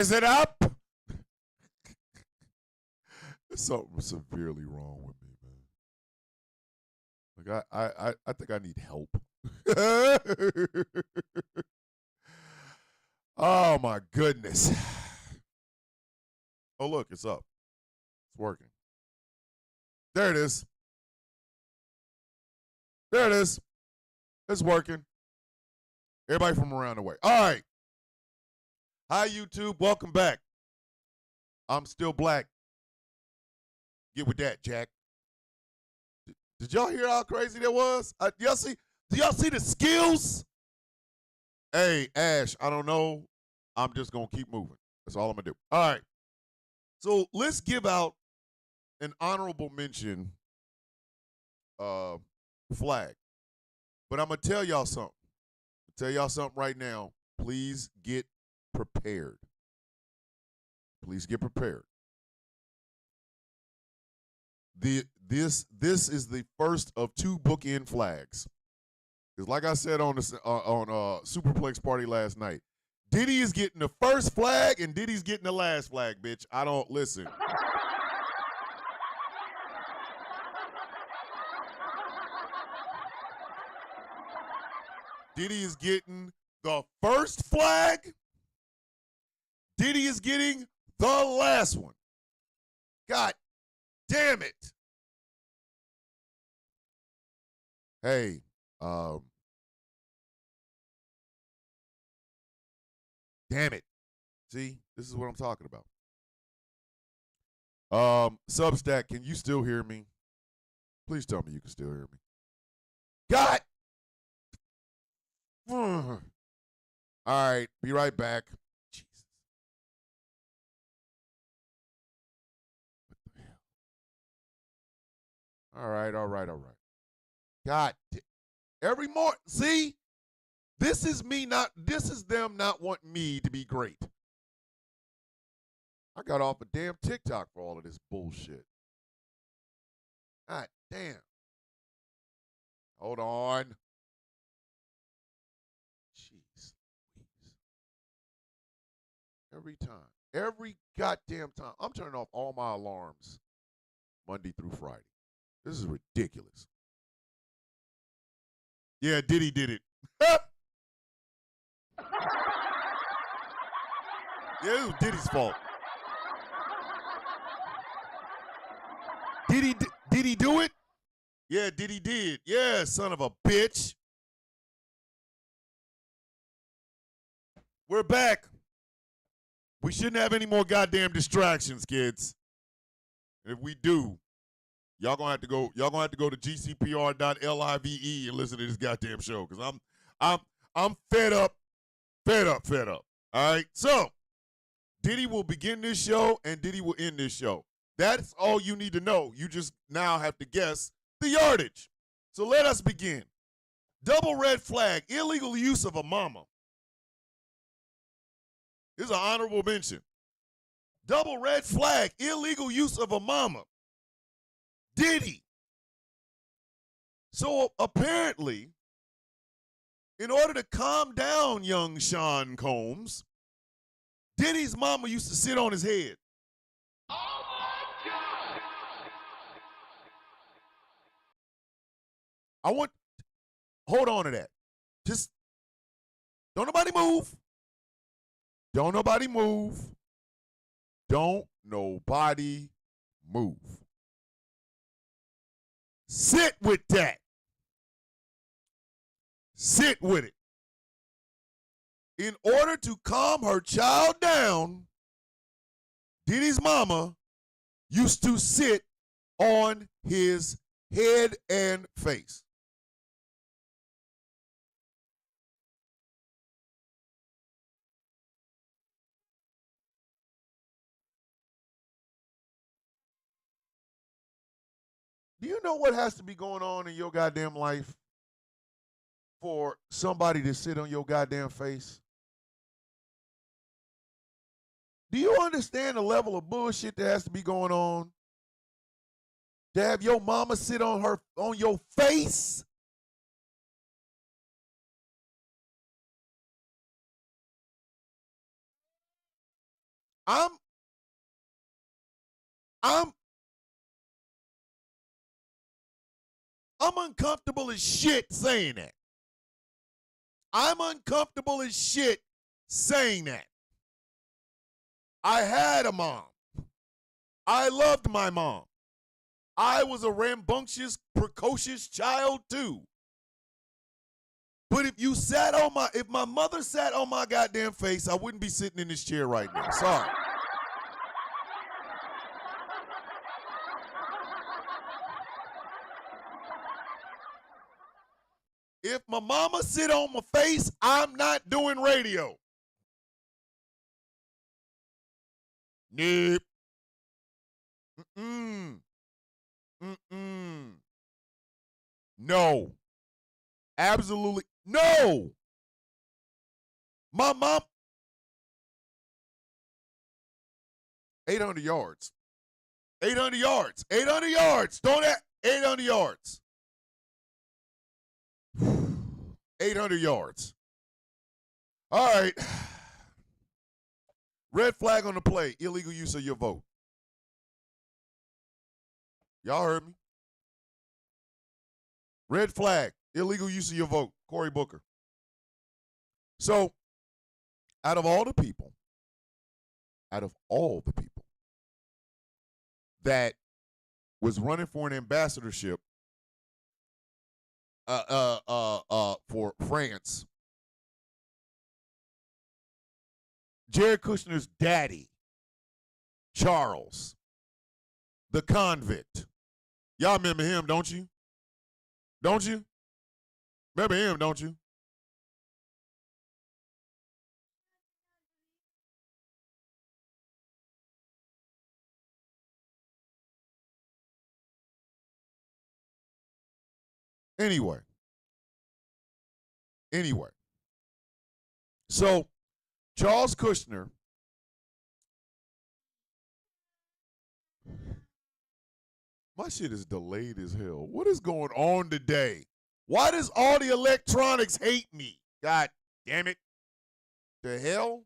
Is it up? There's something severely wrong with me, man. Like I think I need help. Oh my goodness. Oh look, it's up. It's working. There it is. There it is. It's working. Everybody from around the way. All right. Hi, YouTube. Welcome back. I'm still black. Get with that, Jack. Did y'all hear how crazy that was? Do y'all see the skills? Hey, Ash, I don't know. I'm just going to keep moving. That's all I'm going to do. All right. So let's give out an honorable mention flag. But I'm going to tell y'all something. Right now. Please get prepared. Please get prepared. This is the first of two bookend flags. Because like I said on Superplex Party last night, Diddy is getting the first flag and Diddy's getting the last flag, bitch. I don't listen. Diddy is getting the first flag. Diddy is getting the last one. God damn it. Hey, damn it. See, this is what I'm talking about. Substack, can you still hear me? Please tell me you can still hear me. God. All right, be right back. Jesus. What the hell? All right. God, every morning. See, this is them not wanting me to be great. I got off a damn TikTok for all of this bullshit. God damn. Hold on. Jeez. Every goddamn time. I'm turning off all my alarms Monday through Friday. This is ridiculous. Yeah, Diddy did it. Yeah, it was Diddy's fault. Did he do it? Yeah, Diddy did. Yeah, son of a bitch. We're back. We shouldn't have any more goddamn distractions, kids. If we do, y'all gonna have to go to gcpr.live and listen to this goddamn show. Cause I'm fed up. All right. So Diddy will begin this show and Diddy will end this show. That's all you need to know. You just now have to guess the yardage. So let us begin. Double red flag, illegal use of a mama. This is an honorable mention. Double red flag, illegal use of a mama. Diddy. So apparently, in order to calm down young Sean Combs, Diddy's mama used to sit on his head. Oh my God! Hold on to that. Just don't nobody move. Don't nobody move. Sit with that. Sit with it. In order to calm her child down, Diddy's mama used to sit on his head and face. Do you know what has to be going on in your goddamn life for somebody to sit on your goddamn face? Do you understand the level of bullshit that has to be going on? To have your mama sit on your face? I'm I'm I'm uncomfortable as shit saying that. I'm uncomfortable as shit saying that. I had a mom. I loved my mom. I was a rambunctious, precocious child too. But if my mother sat on my goddamn face, I wouldn't be sitting in this chair right now. Sorry. If my mama sit on my face, I'm not doing radio. Nope. Mm-mm. Mm-mm. No. Absolutely no. My mom, 800 yards. 800 yards. 800 yards. Don't that 800 yards. 800 yards. All right. Red flag on the play. Illegal use of your vote. Y'all heard me? Red flag. Illegal use of your vote. Cory Booker. So, out of all the people that was running for an ambassadorship for France, Jared Kushner's daddy, Charles, the convict. Y'all remember him, don't you? Don't you? Remember him, don't you? Anyway. So, Charles Kushner, my shit is delayed as hell. What is going on today? Why does all the electronics hate me? God damn it. The hell?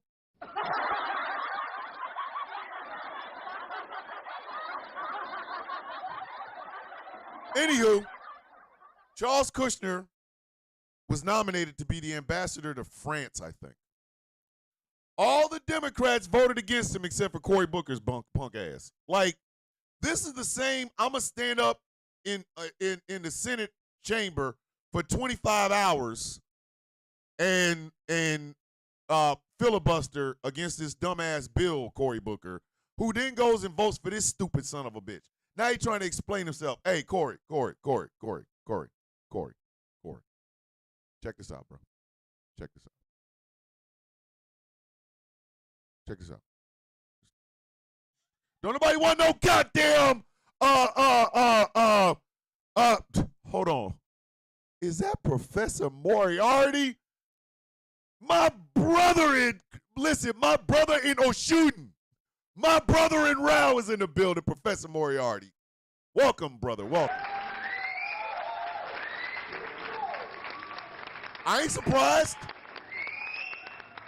Anywho, Charles Kushner was nominated to be the ambassador to France, I think. All the Democrats voted against him except for Cory Booker's punk ass. Like, this is the same. I'm gonna stand up in the Senate chamber for 25 hours and filibuster against this dumbass bill, Cory Booker, who then goes and votes for this stupid son of a bitch. Now he's trying to explain himself. Hey, Cory. Check this out, bro. Check this out. Don't nobody want no goddamn hold on. Is that Professor Moriarty? My brother in Oshun. My brother in Rao is in the building, Professor Moriarty. Welcome, brother. Welcome. I ain't surprised.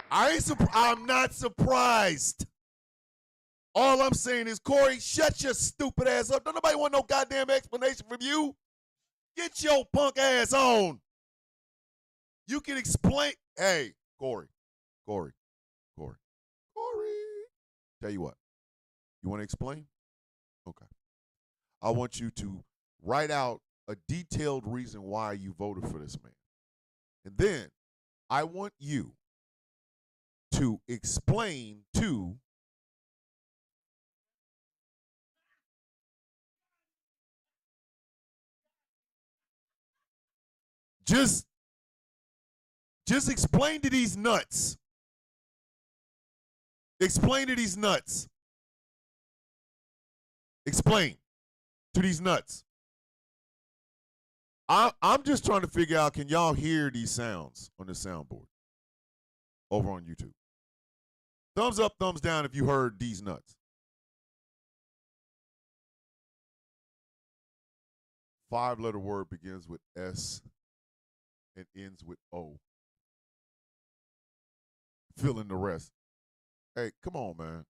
I'm not surprised. All I'm saying is, Cory, shut your stupid ass up. Don't nobody want no goddamn explanation from you. Get your punk ass on. You can explain. Hey, Cory. Tell you what. You want to explain? Okay. I want you to write out a detailed reason why you voted for this man. And then I want you to explain to just explain to these nuts. Explain to these nuts. Explain to these nuts. I'm just trying to figure out, can y'all hear these sounds on the soundboard over on YouTube? Thumbs up, thumbs down if you heard these nuts. 5-letter word begins with S and ends with O. Fill in the rest. Hey, come on, man.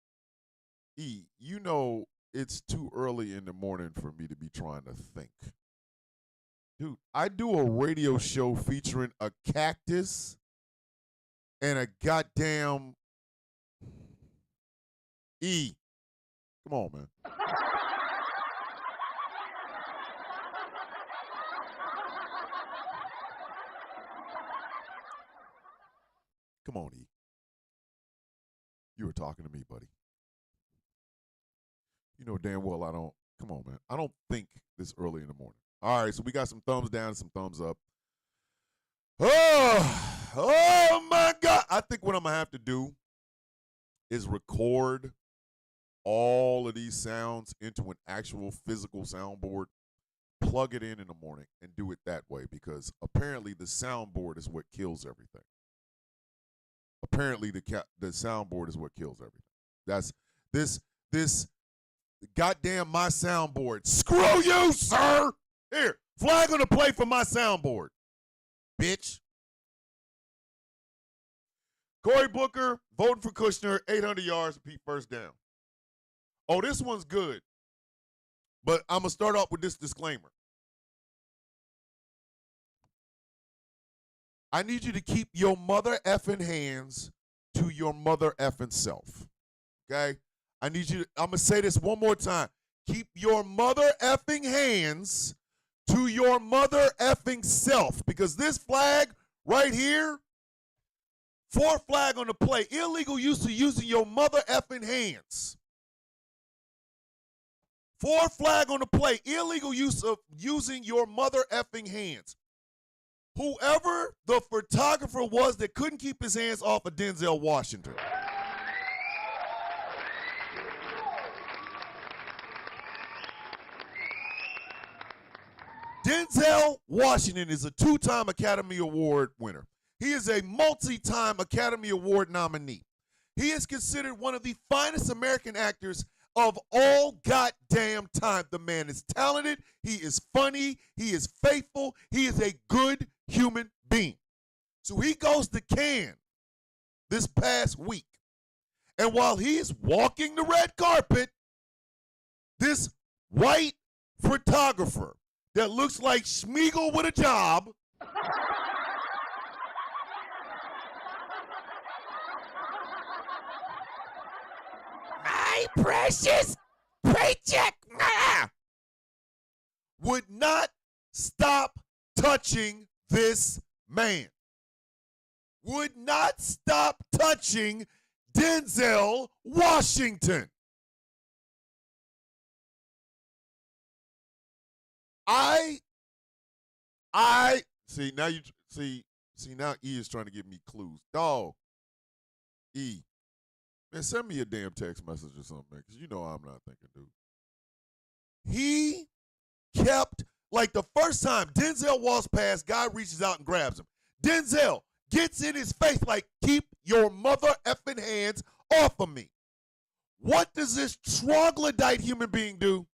E, you know it's too early in the morning for me to be trying to think. Dude, I do a radio show featuring a cactus and a goddamn E. Come on, man. Come on, E. You were talking to me, buddy. You know damn well I don't. Come on, man. I don't think this early in the morning. All right, so we got some thumbs down and some thumbs up. Oh my God. I think what I'm going to have to do is record all of these sounds into an actual physical soundboard, plug it in the morning, and do it that way because apparently the soundboard is what kills everything. Apparently the soundboard is what kills everything. That's this goddamn my soundboard. Screw you, sir. Here, flag on the play for my soundboard, bitch. Cory Booker voting for Kushner, 800 yards, Pete first down. Oh, this one's good. But I'm going to start off with this disclaimer. I need you to keep your mother effing hands to your mother effing self. Okay? I need you to, I'm going to say this one more time. Keep your mother effing hands to your mother effing self. Because this flag right here, 4th flag on the play, illegal use of using your mother effing hands. 4th flag on the play, illegal use of using your mother effing hands. Whoever the photographer was that couldn't keep his hands off of Denzel Washington. Denzel Washington is a 2-time Academy Award winner. He is a multi-time Academy Award nominee. He is considered one of the finest American actors of all goddamn time. The man is talented. He is funny. He is faithful. He is a good human being. So he goes to Cannes this past week. And while he is walking the red carpet, this white photographer that looks like Schmeagol with a job my precious paycheck would not stop touching this man. Would not stop touching Denzel Washington. I see now you see now E is trying to give me clues. Dog. E. Man, send me a damn text message or something, man, because you know I'm not thinking, dude. He kept, like the first time Denzel walks past, guy reaches out and grabs him. Denzel gets in his face like, keep your mother effing hands off of me. What does this troglodyte human being do?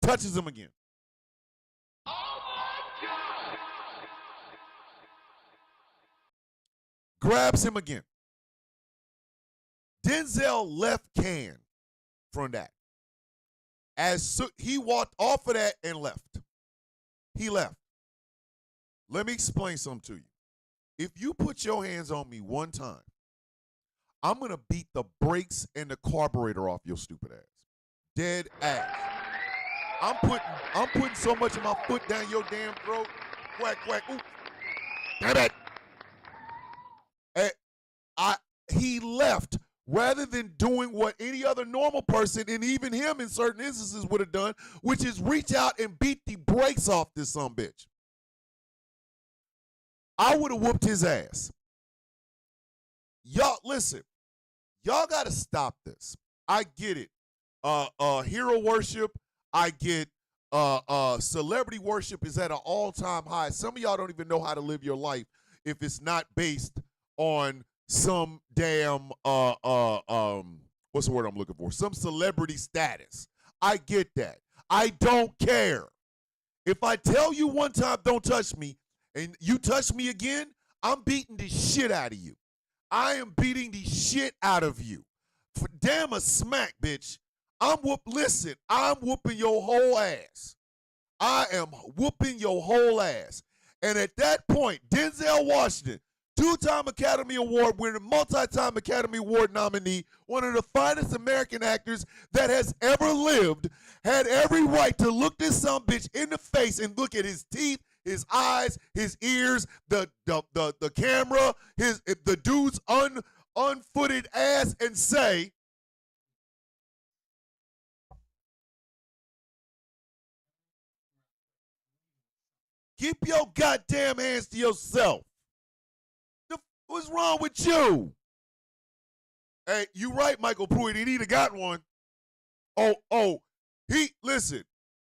Touches him again. Oh my God! Grabs him again. Denzel left Cannes from that. He walked off of that and left. He left. Let me explain something to you. If you put your hands on me one time, I'm going to beat the brakes and the carburetor off your stupid ass. Dead ass. I'm putting so much of my foot down your damn throat. Quack, quack. Ooh. Damn it. He left rather than doing what any other normal person, and even him in certain instances, would have done, which is reach out and beat the brakes off this sumbitch. I would have whooped his ass. Y'all, listen. Y'all got to stop this. I get it. Hero worship, I get celebrity worship is at an all-time high. Some of y'all don't even know how to live your life if it's not based on some damn what's the word I'm looking for? Some celebrity status. I get that. I don't care. If I tell you one time don't touch me and you touch me again, I'm beating the shit out of you. I am beating the shit out of you. damn a smack, bitch. Listen, I'm whooping your whole ass. I am whooping your whole ass. And at that point, Denzel Washington, two-time Academy Award winner, multi-time Academy Award nominee, one of the finest American actors that has ever lived, had every right to look this sumbitch in the face and look at his teeth, his eyes, his ears, the camera, the dude's unfooted ass, and say, keep your goddamn hands to yourself. What's wrong with you? Hey, you right, Michael Pruitt. He'd have got one. Listen.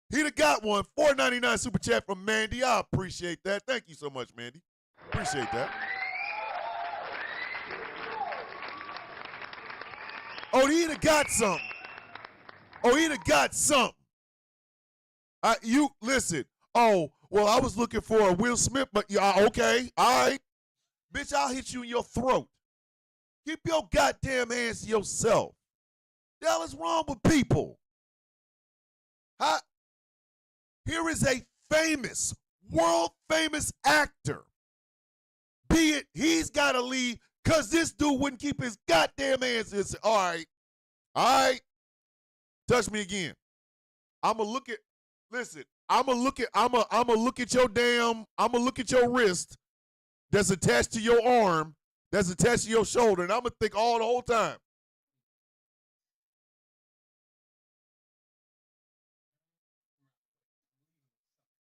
He'd have got one. $4.99 super chat from Mandy. I appreciate that. Thank you so much, Mandy. Appreciate that. Oh, he'd have got something. You listen. Oh, well, I was looking for a Will Smith, but okay, all right. Bitch, I'll hit you in your throat. Keep your goddamn hands to yourself. The hell is wrong with people? Here is a famous, world-famous actor. Be it he's got to leave because this dude wouldn't keep his goddamn hands to himself. All right. Touch me again. I'm going to look at your wrist that's attached to your arm, that's attached to your shoulder, and I'm going to think all the whole time.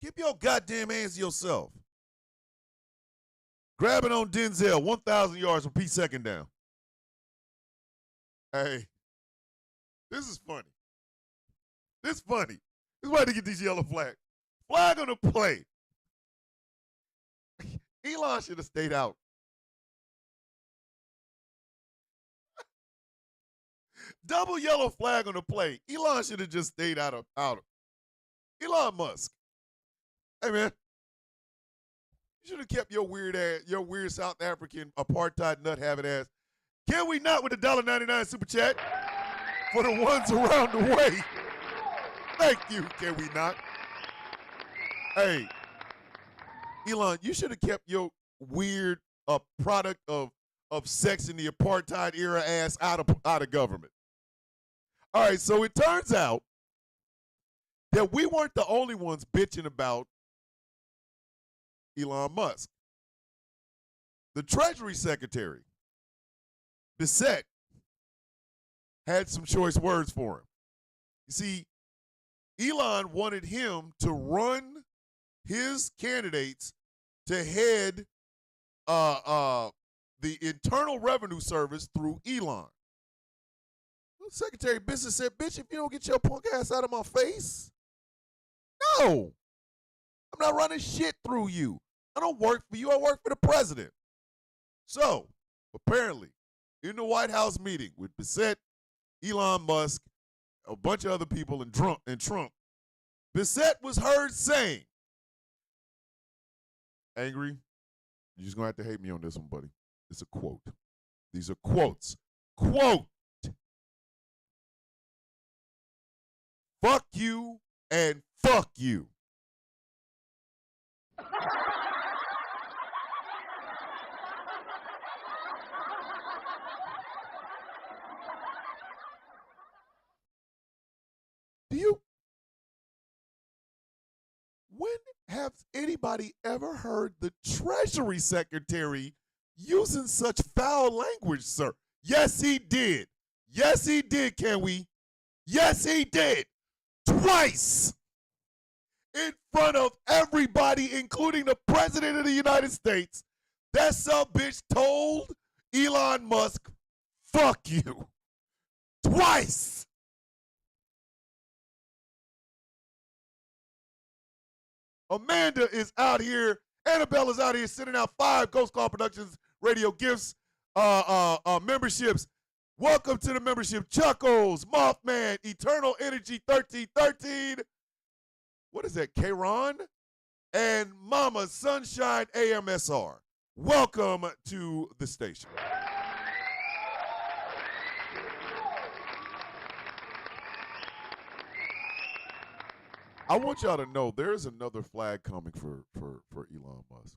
Keep your goddamn hands to yourself. Grabbing on Denzel, 1,000 yards from Pete second down. Hey, this is funny. This why they get these yellow flags. Flag on the play. Elon should have stayed out. Double yellow flag on the play. Elon should have just stayed out of. Elon Musk. Hey, man. You should have kept your weird ass, your weird South African apartheid nut having ass. Can we not with the $1.99 super chat for the ones around the way? Thank you. Can we not? Hey, Elon, you should have kept your weird product of sex in the apartheid era ass out of government. All right, so it turns out that we weren't the only ones bitching about Elon Musk. The Treasury Secretary, Bissett, had some choice words for him. You see, Elon wanted him to run his candidates to head the Internal Revenue Service through Elon. Secretary of Business said, bitch, if you don't get your punk ass out of my face, no, I'm not running shit through you. I don't work for you. I work for the president. So, apparently, in the White House meeting with Bissett, Elon Musk, a bunch of other people, and Trump, Bissett was heard saying, Angry, you're just going to have to hate me on this one, buddy. It's a quote. These are quotes. Quote. Fuck you and fuck you. When has anybody ever heard the Treasury Secretary using such foul language, sir? Yes, he did. Yes, he did, can we? Yes, he did. Twice. In front of everybody, including the President of the United States, that subbitch told Elon Musk, fuck you. Twice. Amanda is out here. Annabelle is out here sending out 5 Ghost Call Productions radio gifts, memberships. Welcome to the membership. Chuckles, Mothman, Eternal Energy 1313. What is that? Kron? And Mama Sunshine AMSR. Welcome to the station. I want y'all to know there's another flag coming for Elon Musk.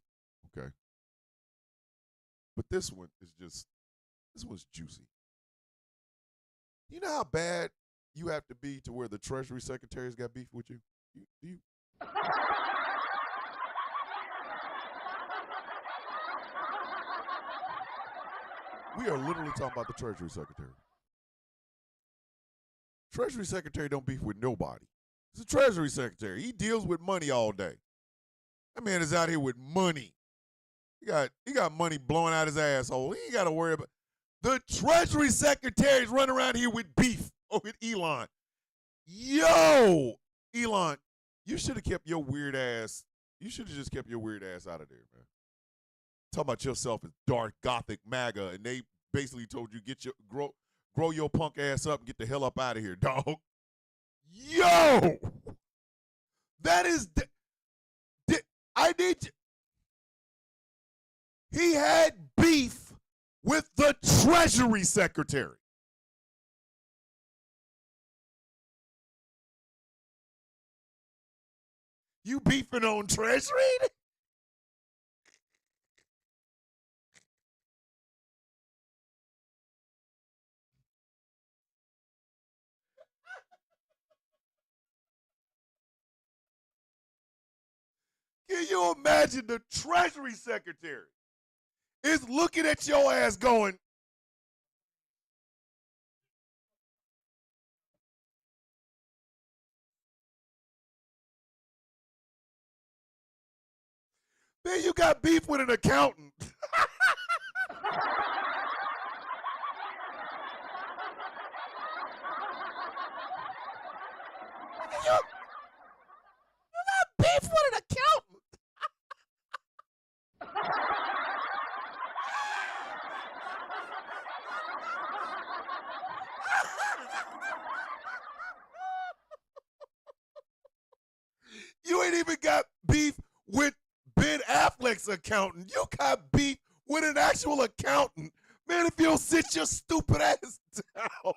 Okay. But this one's juicy. You know how bad you have to be to where the Treasury Secretary's got beef with you? Do you? We are literally talking about the Treasury Secretary. Treasury Secretary don't beef with nobody. He's a Treasury Secretary. He deals with money all day. That man is out here with money. He got money blowing out his asshole. He ain't got to worry about. The Treasury Secretary is running around here with beef with Elon. Yo, Elon, you should have kept your weird ass. You should have just kept your weird ass out of there, man. Talking about yourself as dark gothic MAGA, and they basically told you grow your punk ass up and get the hell up out of here, dog. Yo, that is. I need you. He had beef with the Treasury Secretary. You beefing on Treasury? Can you imagine the Treasury Secretary is looking at your ass going, man, you got beef with an accountant. you got beef with an accountant. You ain't even got beef with Ben Affleck's accountant. You got beef with an actual accountant. Man, if you don't sit your stupid ass down.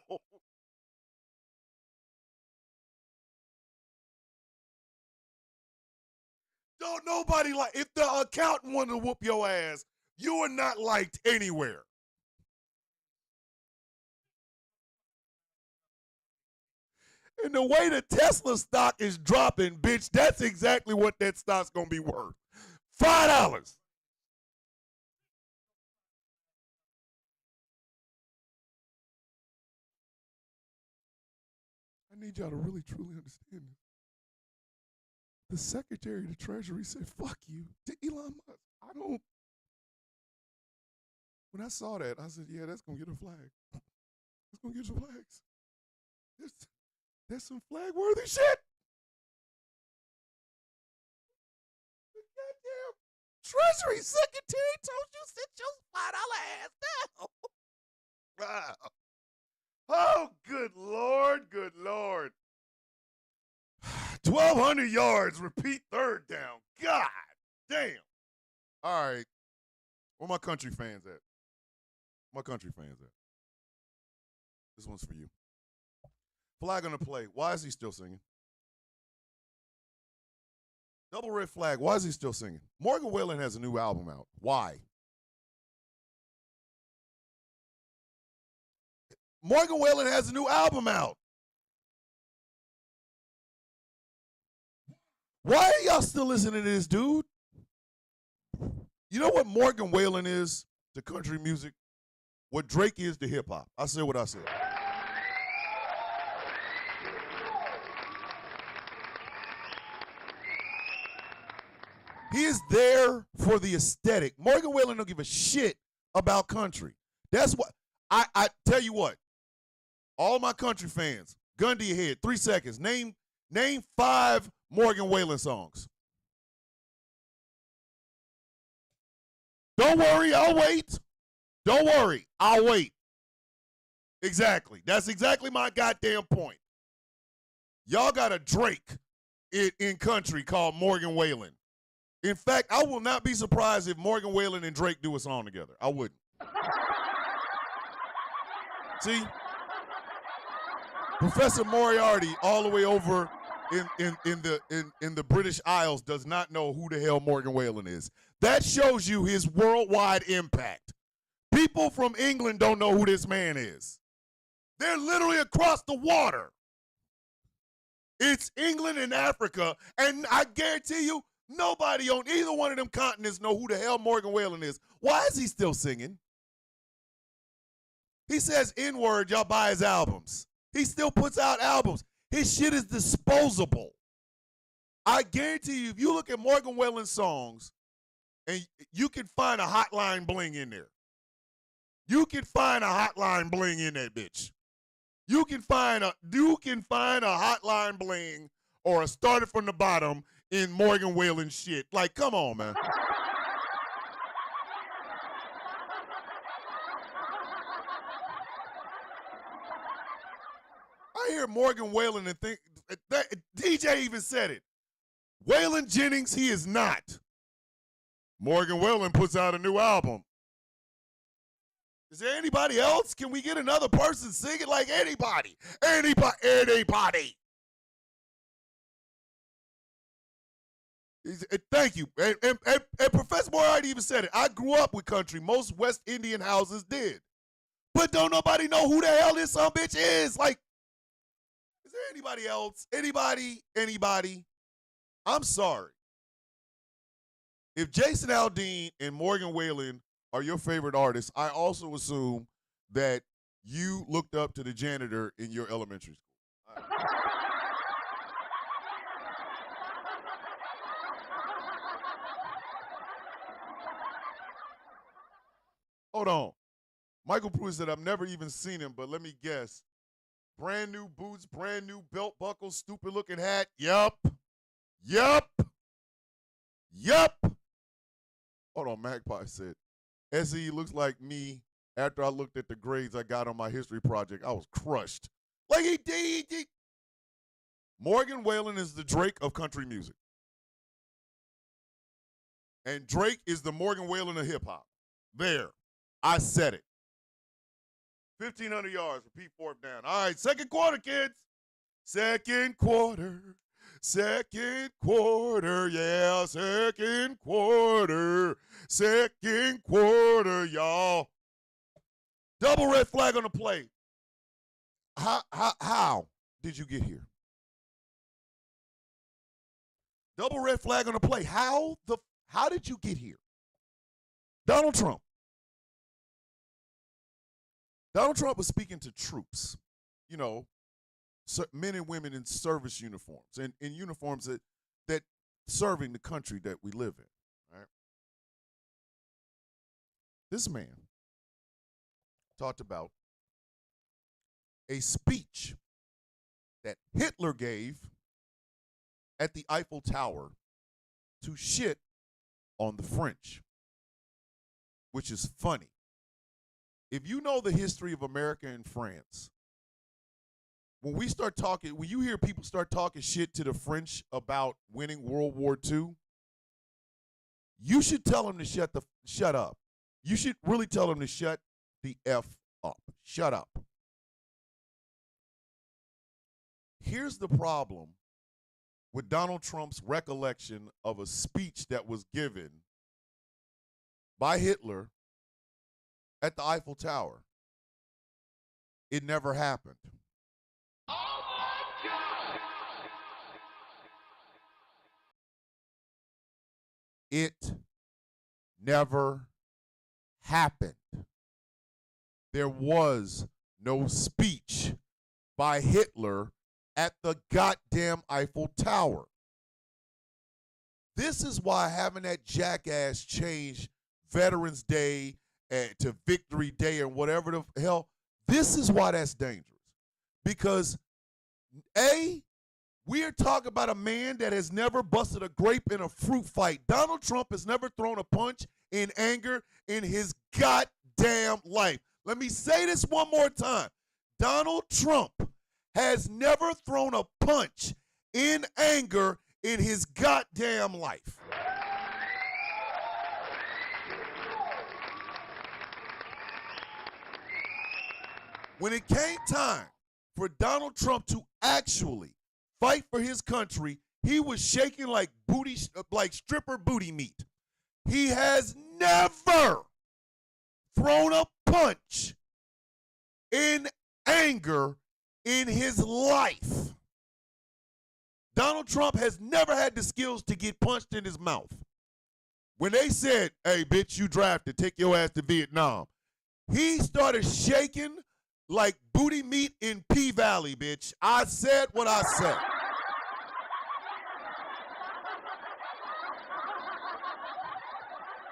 Don't nobody like, if the accountant wanted to whoop your ass, you are not liked anywhere. And the way the Tesla stock is dropping, bitch, that's exactly what that stock's gonna be worth. $5. I need y'all to really truly understand this. The Secretary of the Treasury said, fuck you to Elon Musk. When I saw that, I said, yeah, that's gonna get a flag. That's gonna get some flags. That's some flag-worthy shit. The goddamn Treasury Secretary told you sit your $5 ass down. Wow. Oh, good Lord, good Lord. 1,200 yards, repeat third down. God damn. All right. Where my country fans at? My country fans at? This one's for you. Flag on the play. Why is he still singing? Double red flag. Why is he still singing? Morgan Wallen has a new album out. Why? Morgan Wallen has a new album out. Why are y'all still listening to this dude? You know what Morgan Wallen is to country music? What Drake is to hip hop. I said what I said. He is there for the aesthetic. Morgan Wallen don't give a shit about country. That's what I tell you what. All my country fans, gun to your head, 3 seconds. Name 5 Morgan Wallen songs. Don't worry, I'll wait. Don't worry, I'll wait. Exactly. That's exactly my goddamn point. Y'all got a Drake in country called Morgan Wallen. In fact, I will not be surprised if Morgan Wallen and Drake do a song together. I wouldn't. See? Professor Moriarty all the way over in the British Isles does not know who the hell Morgan Wallen is. That shows you his worldwide impact. People from England don't know who this man is. They're literally across the water. It's England and Africa, and I guarantee you, nobody on either one of them continents know who the hell Morgan Wallen is. Why is he still singing? He says N-word, y'all buy his albums. He still puts out albums. His shit is disposable. I guarantee you, if you look at Morgan Wallen's songs, and you can find a Hotline Bling in there. You can find a Hotline Bling in that bitch. You can find a Hotline Bling or a Started from the Bottom in Morgan Wallen shit. Like, come on, man. I hear Morgan Wallen and think that DJ even said it. Waylon Jennings, he is not. Morgan Wallen puts out a new album. Is there anybody else? Can we get another person singing like anybody? Anybody. Thank you. And Professor Moriarty even said it. I grew up with country. Most West Indian houses did. But don't nobody know who the hell this son bitch is. Like, is there anybody else? Anybody? I'm sorry. If Jason Aldean and Morgan Wallen are your favorite artists, I also assume that you looked up to the janitor in your elementary school. Hold on. Michael Pruitt said, I've never even seen him, but let me guess. Brand new boots, brand new belt buckle, stupid looking hat. Yup. Hold on, Magpie said, SE looks like me after I looked at the grades I got on my history project. I was crushed. Like he did. Morgan Wallen is the Drake of country music. And Drake is the Morgan Wallen of hip hop. There. I said it. 1,500 yards for Pete fourth down. All right, second quarter, kids. Second quarter, yeah, second quarter, y'all. Double red flag on the play. How did you get here? Double red flag on the play. How did you get here? Donald Trump. Donald Trump was speaking to troops, you know, men and women in service uniforms and in uniforms that serving the country that we live in. Right? This man talked about a speech that Hitler gave at the Eiffel Tower to shit on the French, which is funny. If you know the history of America and France, when you hear people start talking shit to the French about winning World War II, you should tell them to shut up. You should really tell them to shut the F up. Shut up. Here's the problem with Donald Trump's recollection of a speech that was given by Hitler at the Eiffel Tower. It never happened. Oh my God! It never happened. There was no speech by Hitler at the goddamn Eiffel Tower. This is why having that jackass change Veterans Day to Victory Day or whatever the hell, this is why that's dangerous. Because, A, we are talking about a man that has never busted a grape in a fruit fight. Donald Trump has never thrown a punch in anger in his goddamn life. Let me say this one more time. Donald Trump has never thrown a punch in anger in his goddamn life. When it came time for Donald Trump to actually fight for his country, he was shaking like stripper booty meat. He has never thrown a punch in anger in his life. Donald Trump has never had the skills to get punched in his mouth. When they said, hey, bitch, you drafted, take your ass to Vietnam, he started shaking like booty meat in P Valley, bitch. I said what I said.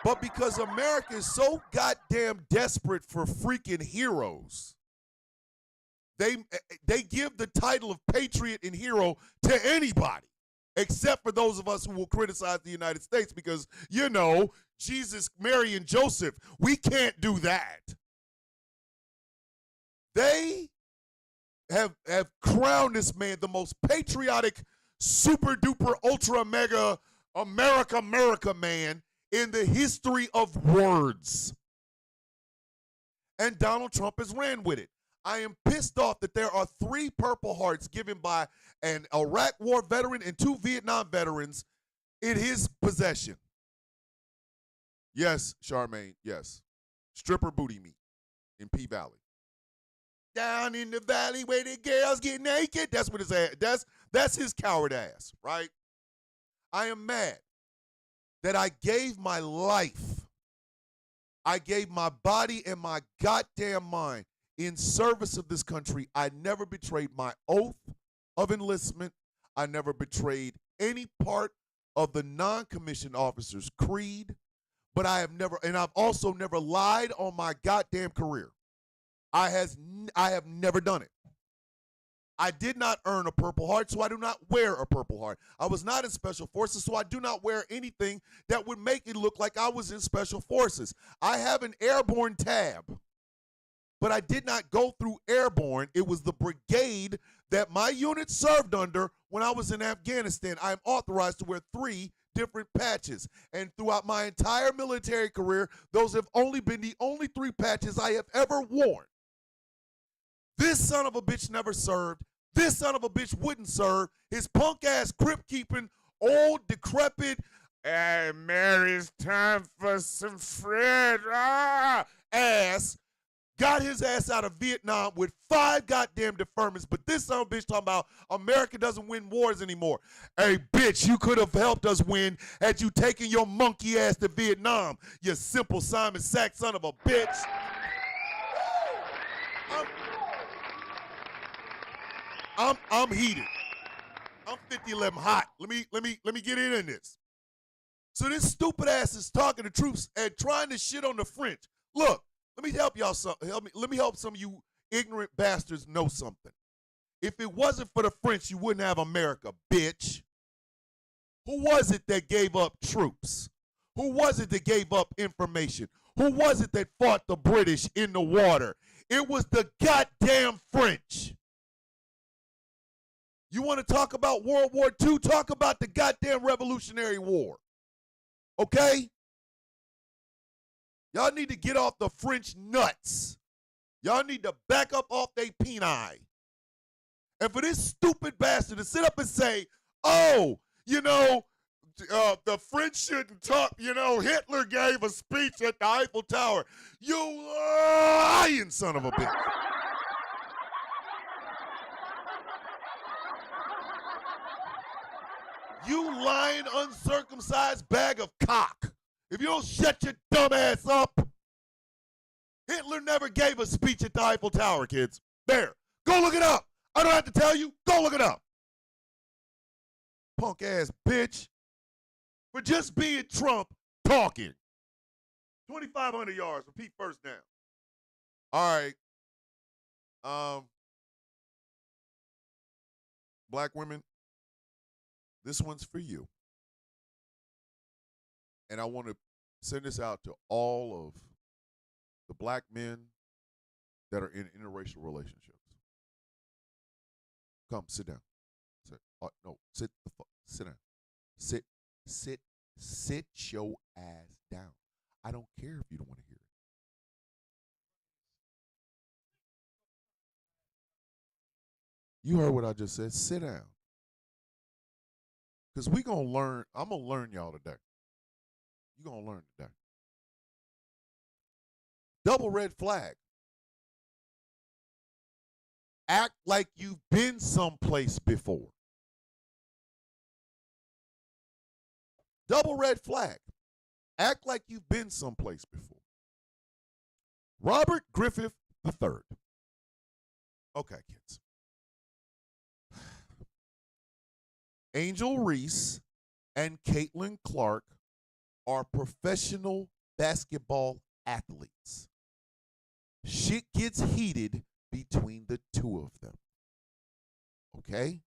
But because America is so goddamn desperate for freaking heroes, they give the title of patriot and hero to anybody, except for those of us who will criticize the United States because, you know, Jesus, Mary, and Joseph, we can't do that. They have crowned this man the most patriotic, super duper, ultra mega America man in the history of words. And Donald Trump has ran with it. I am pissed off that there are 3 Purple Hearts given by an Iraq War veteran and 2 Vietnam veterans in his possession. Yes, Charmaine, yes. Stripper booty meat in P Valley. Down in the valley where the girls get naked. That's what his ass, that's his coward ass, right? I am mad that I gave my life, I gave my body and my goddamn mind in service of this country. I never betrayed my oath of enlistment. I never betrayed any part of the non-commissioned officer's creed, but I have never, and I've also never lied on my goddamn career. I have never done it. I did not earn a Purple Heart, so I do not wear a Purple Heart. I was not in Special Forces, so I do not wear anything that would make it look like I was in Special Forces. I have an airborne tab, but I did not go through airborne. It was the brigade that my unit served under when I was in Afghanistan. I am authorized to wear 3 different patches. And throughout my entire military career, those have only been the only 3 patches I have ever worn. This son of a bitch never served. This son of a bitch wouldn't serve. His punk ass crypt keeping, old, decrepit, hey, Mary's time for some Fred ass got his ass out of Vietnam with 5 goddamn deferments. But this son of a bitch talking about America doesn't win wars anymore. Hey, bitch, you could have helped us win had you taken your monkey ass to Vietnam, you simple Simon Sack son of a bitch. I'm heated. I'm 50-11 hot. Let me get in this. So this stupid ass is talking to troops and trying to shit on the French. Look, let me help y'all let me help some of you ignorant bastards know something. If it wasn't for the French, you wouldn't have America, bitch. Who was it that gave up troops? Who was it that gave up information? Who was it that fought the British in the water? It was the goddamn French. You want to talk about World War II? Talk about the goddamn Revolutionary War. Okay? Y'all need to get off the French nuts. Y'all need to back up off they peni. And for this stupid bastard to sit up and say, oh, you know, the French shouldn't talk, you know, Hitler gave a speech at the Eiffel Tower. You lying son of a bitch. You lying, uncircumcised bag of cock. If you don't shut your dumb ass up, Hitler never gave a speech at the Eiffel Tower, kids. There. Go look it up. I don't have to tell you. Go look it up. Punk ass bitch. For just being Trump talking. 2,500 yards. Repeat first down. All right. Black women, this one's for you. And I want to send this out to all of the black men that are in interracial relationships. Come, sit down. No, sit down. Sit your ass down. I don't care if you don't want to hear it. You heard what I just said. Sit down. Because we going to learn. I'm going to learn y'all today. You're going to learn today. Double red flag. Act like you've been someplace before. Double red flag. Act like you've been someplace before. Robert Griffith III. Okay, kids. Angel Reese and Caitlin Clark are professional basketball athletes. Shit gets heated between the two of them. Okay?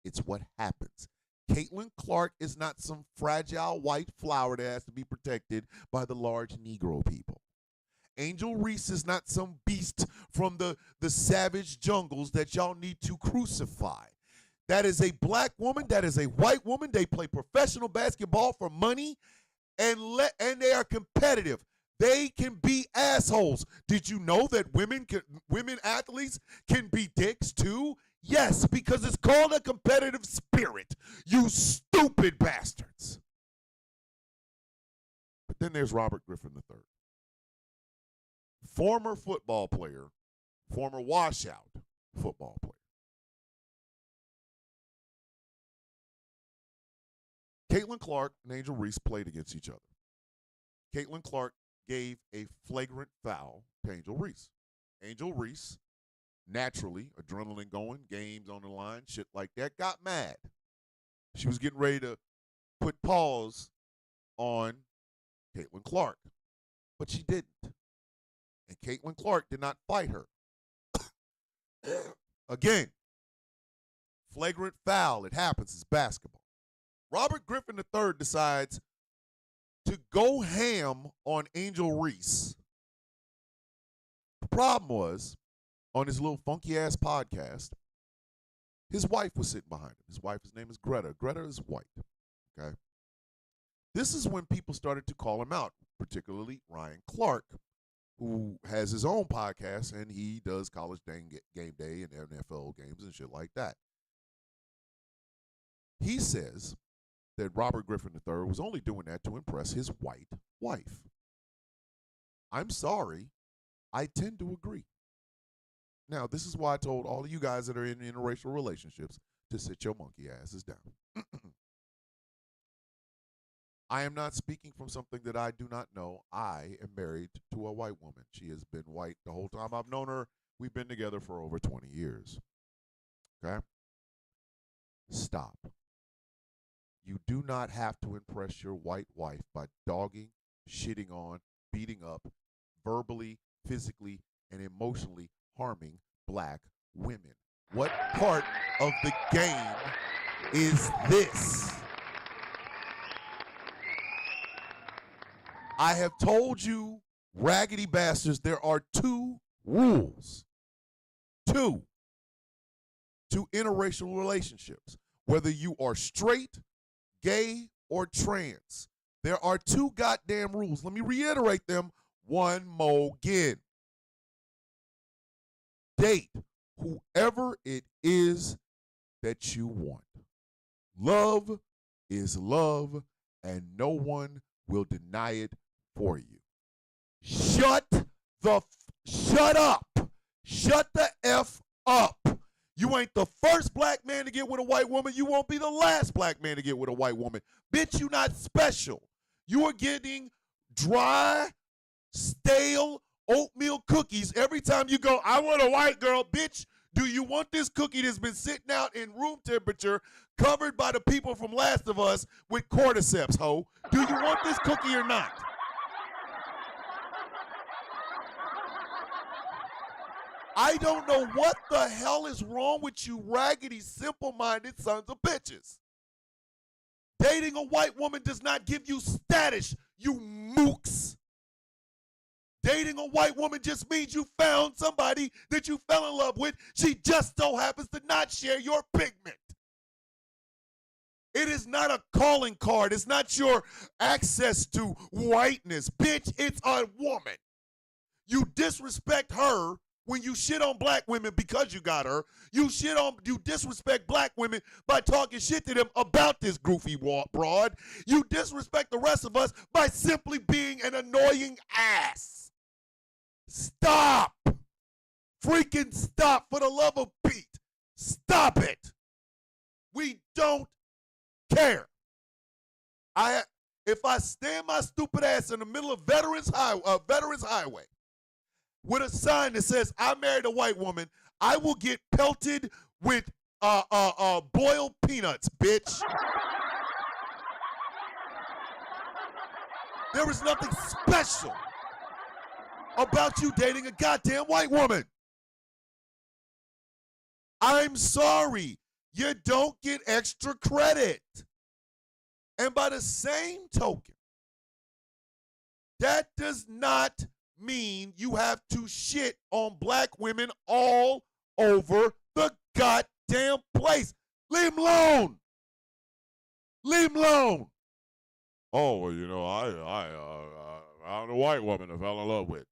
It's what happens. Caitlin Clark is not some fragile white flower that has to be protected by the large Negro people. Angel Reese is not some beast from the savage jungles that y'all need to crucify. That is a black woman. That is a white woman. They play professional basketball for money, and they are competitive. They can be assholes. Did you know that women athletes can be dicks too? Yes, because it's called a competitive spirit. You stupid bastards. But then there's Robert Griffin III. Former football player, former washout football player. Caitlin Clark and Angel Reese played against each other. Caitlin Clark gave a flagrant foul to Angel Reese. Angel Reese, naturally, adrenaline going, games on the line, shit like that, got mad. She was getting ready to put pause on Caitlin Clark, but she didn't. And Caitlin Clark did not fight her. Again, flagrant foul. It happens. It's basketball. Robert Griffin III decides to go ham on Angel Reese. The problem was, on his little funky-ass podcast, his wife was sitting behind him. His wife, his name is Greta. Greta is white, okay? This is when people started to call him out, particularly Ryan Clark, who has his own podcast, and he does college game day and NFL games and shit like that. He says that Robert Griffin III was only doing that to impress his white wife. I'm sorry. I tend to agree. Now, this is why I told all of you guys that are in interracial relationships to sit your monkey asses down. I am not speaking from something that I do not know. I am married to a white woman. She has been white the whole time I've known her. We've been together for over 20 years. Okay? Stop. You do not have to impress your white wife by dogging, shitting on, beating up, verbally, physically, and emotionally harming black women. What part of the game is this? I have told you, raggedy bastards, there are two rules. Two. To interracial relationships. Whether you are straight, gay, or trans. There are two goddamn rules. Let me reiterate them one more again. Date whoever it is that you want. Love is love, and no one will deny it for you. Shut up. Shut the F up. You ain't the first black man to get with a white woman. You won't be the last black man to get with a white woman. Bitch, you not special. You are getting dry, stale oatmeal cookies every time you go, I want a white girl. Bitch, do you want this cookie that's been sitting out in room temperature, covered by the people from Last of Us with cordyceps, ho? Do you want this cookie or not? I don't know what the hell is wrong with you raggedy, simple-minded sons of bitches. Dating a white woman does not give you status, you mooks. Dating a white woman just means you found somebody that you fell in love with. She just so happens to not share your pigment. It is not a calling card. It's not your access to whiteness. Bitch, it's a woman. You disrespect her when you shit on black women because you got her. You disrespect black women by talking shit to them about this goofy broad. You disrespect the rest of us by simply being an annoying ass. Stop. Freaking stop, for the love of Pete. Stop it. We don't care. If I stand my stupid ass in the middle of Veterans Highway with a sign that says I married a white woman, I will get pelted with boiled peanuts, bitch. There is nothing special about you dating a goddamn white woman. I'm sorry. You don't get extra credit. And by the same token, that does not mean you have to shit on black women all over the goddamn place. Leave him alone. Leave him alone. Oh, well, you know, I found a white woman I fell in love with.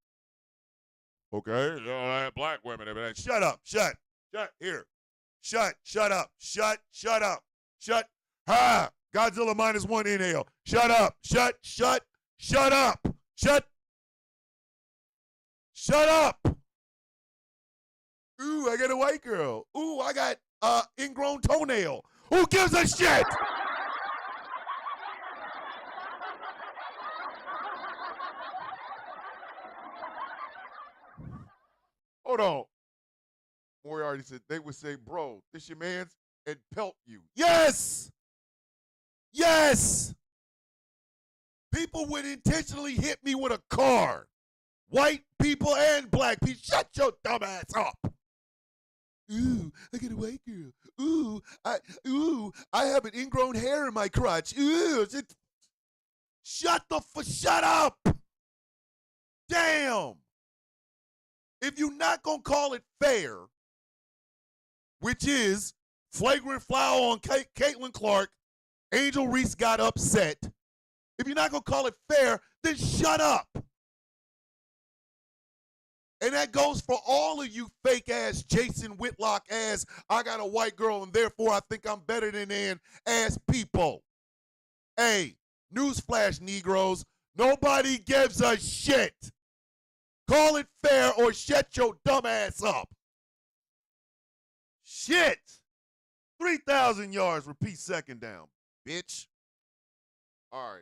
Okay, you know, I had black women. Shut up. Shut here. Shut up. Shut up. Ha! Godzilla -1 inhale. Shut up. Shut up. Shut up. Ooh, I got a white girl. Ooh, I got ingrown toenail. Who gives a shit? Hold on. Moriarty said they would say, bro, this your man's, and pelt you. Yes! Yes! People would intentionally hit me with a car. White people and black people. Shut your dumb ass up. Ooh, I got a white girl. Ooh, I have an ingrown hair in my crotch. Ooh, shut up. Damn. If you're not going to call it fair, which is flagrant foul on Caitlin Clark, Angel Reese got upset. If you're not going to call it fair, then shut up. And that goes for all of you fake-ass Jason Whitlock ass, I got a white girl and therefore I think I'm better than ass people. Hey, newsflash, Negroes, nobody gives a shit. Call it fair or shut your dumb ass up. Shit. 3,000 yards, repeat second down, bitch. All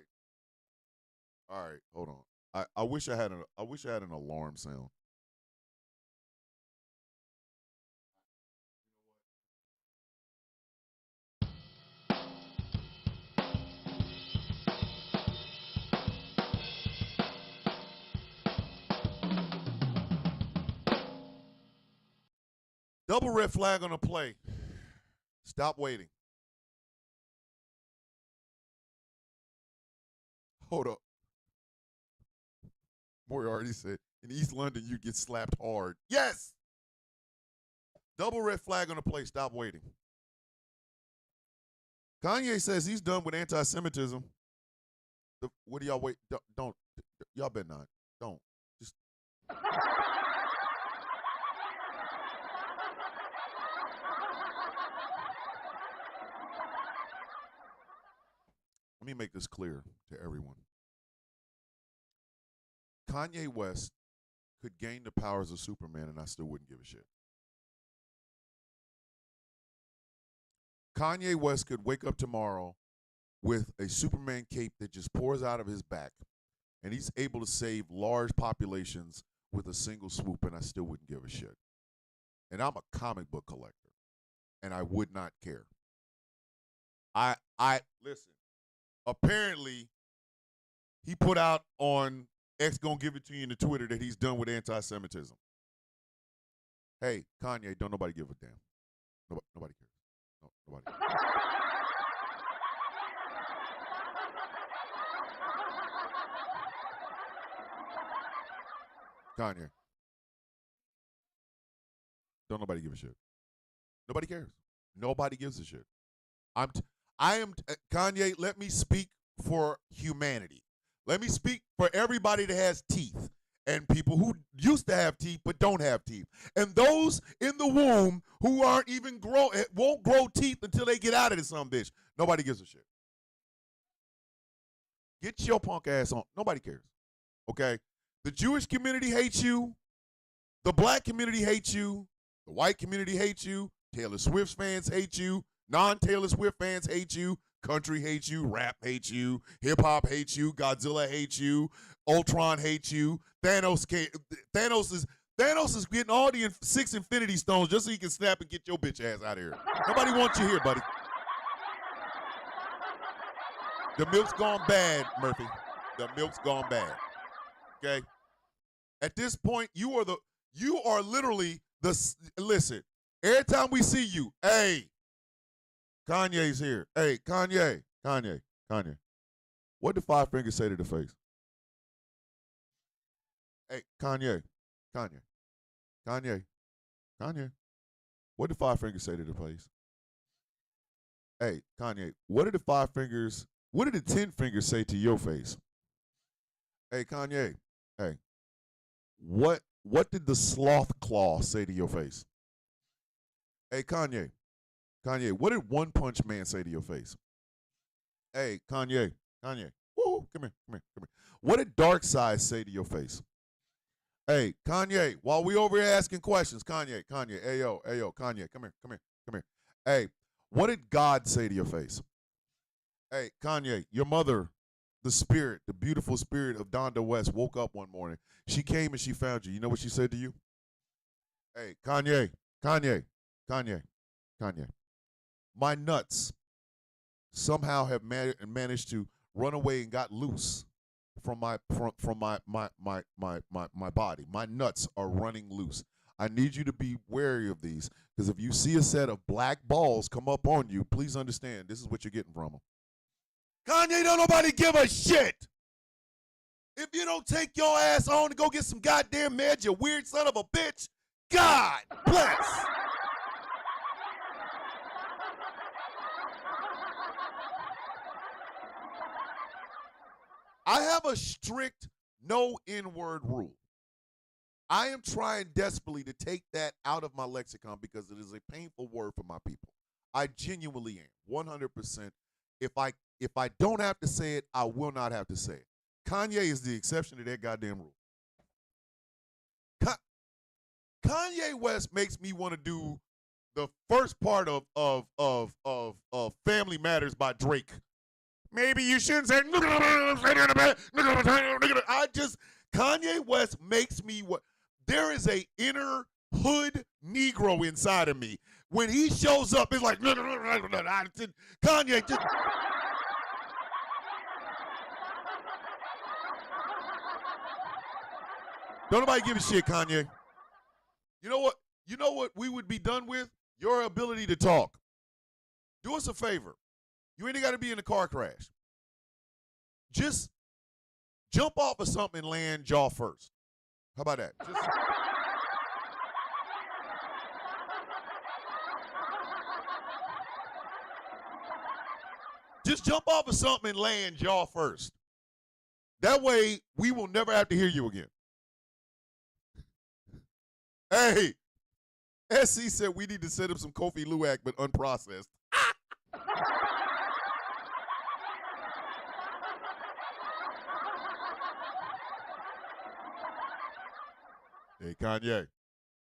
right, hold on. I wish I had an alarm sound. Double red flag on a play. Stop waiting. Hold up. Moriarty said, in East London, you get slapped hard. Yes! Double red flag on a play. Stop waiting. Kanye says he's done with anti-Semitism. What do y'all wait? Don't. Y'all better not. Don't. Just. Let me make this clear to everyone. Kanye West could gain the powers of Superman and I still wouldn't give a shit. Kanye West could wake up tomorrow with a Superman cape that just pours out of his back and he's able to save large populations with a single swoop and I still wouldn't give a shit. And I'm a comic book collector and I would not care. I listen. Apparently, he put out on X gonna give it to you in the Twitter that he's done with anti-Semitism. Hey, Kanye, don't nobody give a damn. Nobody cares. No, nobody cares. Kanye, don't nobody give a shit. Nobody cares. Nobody gives a shit. Kanye, let me speak for humanity. Let me speak for everybody that has teeth and people who used to have teeth but don't have teeth. And those in the womb who aren't even won't grow teeth until they get out of this some bitch. Nobody gives a shit. Get your punk ass on. Nobody cares. Okay? The Jewish community hates you. The black community hates you. The white community hates you. Taylor Swift fans hate you. Non-Taylor Swift fans hate you. Country hates you. Rap hates you. Hip-hop hates you. Godzilla hates you. Ultron hates you. Thanos is getting all the 6 Infinity Stones just so he can snap and get your bitch ass out of here. Nobody wants you here, buddy. The milk's gone bad, Murphy. The milk's gone bad. Okay? At this point, you are literally listen, every time we see you, hey, Kanye's here. Hey, Kanye. What did Five Fingers say to the face? Hey, Kanye. What did Five Fingers say to the face? Hey, Kanye, what did the 10 fingers say to your face? Hey, Kanye. Hey, what did the sloth claw say to your face? Hey, Kanye, what did One Punch Man say to your face? Hey, Kanye, woo, come here. What did Darkseid say to your face? Hey, Kanye, while we over here asking questions, Kanye, hey yo, Kanye, come here. Hey, what did God say to your face? Hey, Kanye, your mother, the beautiful spirit of Donda West woke up one morning. She came and she found you. You know what she said to you? Hey, Kanye. My nuts somehow have managed to run away and got loose from my body. My nuts are running loose. I need you to be wary of these, because if you see a set of black balls come up on you, please understand this is what you're getting from them. Kanye, don't nobody give a shit. If you don't take your ass on to go get some goddamn meds, you weird son of a bitch, God bless. I have a strict no N-word rule. I am trying desperately to take that out of my lexicon because it is a painful word for my people. I genuinely am, 100%. If I don't have to say it, I will not have to say it. Kanye is the exception to that goddamn rule. Kanye West makes me want to do the first part of Family Matters by Drake. Maybe you shouldn't say. Kanye West makes me what? There is a inner hood Negro inside of me. When he shows up, it's like Kanye just. Don't nobody give a shit, Kanye. You know what? You know what we would be done with? Your ability to talk. Do us a favor. You ain't got to be in a car crash. Just jump off of something and land jaw first. How about that? Just jump off of something and land jaw first. That way, we will never have to hear you again. Hey, SC said we need to set up some Kofi Luwak, but unprocessed. Hey, Kanye.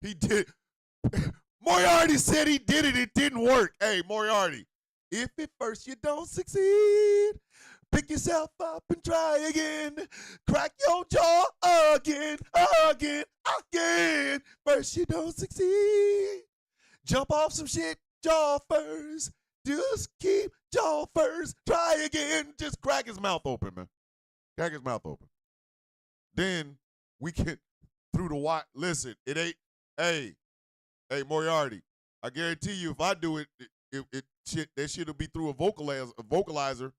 He did. Moriarty said he did it. It didn't work. Hey, Moriarty. If at first you don't succeed, pick yourself up and try again. Crack your jaw again. First you don't succeed. Jump off some shit, jaw first. Just keep jaw first. Try again. Just crack his mouth open, man. Crack his mouth open. Then we can, through the wire. Listen, it ain't. Hey, Moriarty. I guarantee you, if I do it, that shit'll be through a vocalizer.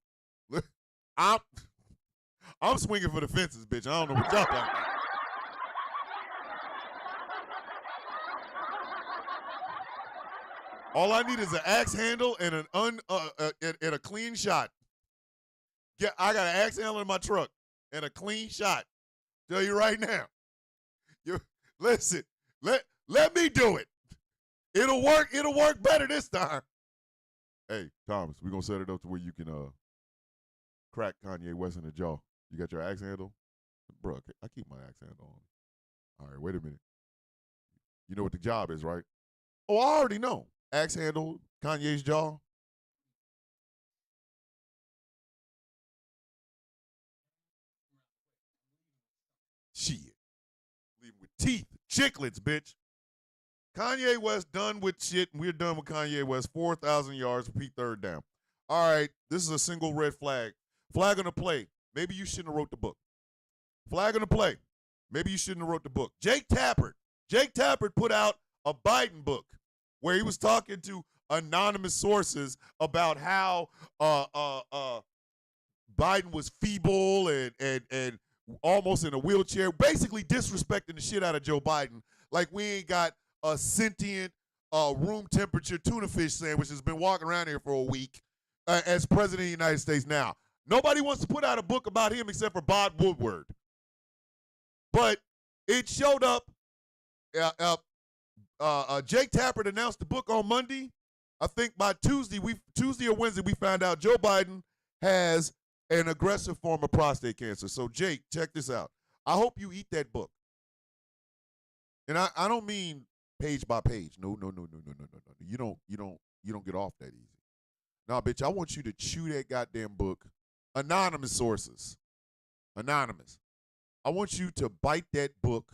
I'm swinging for the fences, bitch. I don't know what y'all talking about. All I need is an axe handle and and a clean shot. I got an axe handle in my truck and a clean shot. Tell you right now. You listen. Let me do it. It'll work. It'll work better this time. Hey, Thomas, we're gonna set it up to where you can crack Kanye West in the jaw. You got your axe handle? Bro, I keep my axe handle on. All right, wait a minute. You know what the job is, right? Oh, I already know. Axe handle, Kanye's jaw. Shit. Leaving with teeth. Chiclets, bitch. Kanye West done with shit, and we're done with Kanye West. 4,000 yards, repeat third down. All right, this is a single red flag. Flag on the play. Maybe you shouldn't have wrote the book. Flag on the play. Maybe you shouldn't have wrote the book. Jake Tapper put out a Biden book where he was talking to anonymous sources about how Biden was feeble and almost in a wheelchair, basically disrespecting the shit out of Joe Biden. Like we ain't got a sentient, room temperature tuna fish sandwich that's been walking around here for a week as president of the United States now. Nobody wants to put out a book about him except for Bob Woodward. But it showed up. Jake Tapper announced the book on Monday. I think by Tuesday or Wednesday, we found out Joe Biden has an aggressive form of prostate cancer. So, Jake, check this out. I hope you eat that book. And I don't mean page by page. No. You don't get off that easy. Nah, bitch, I want you to chew that goddamn book. Anonymous sources. Anonymous. I want you to bite that book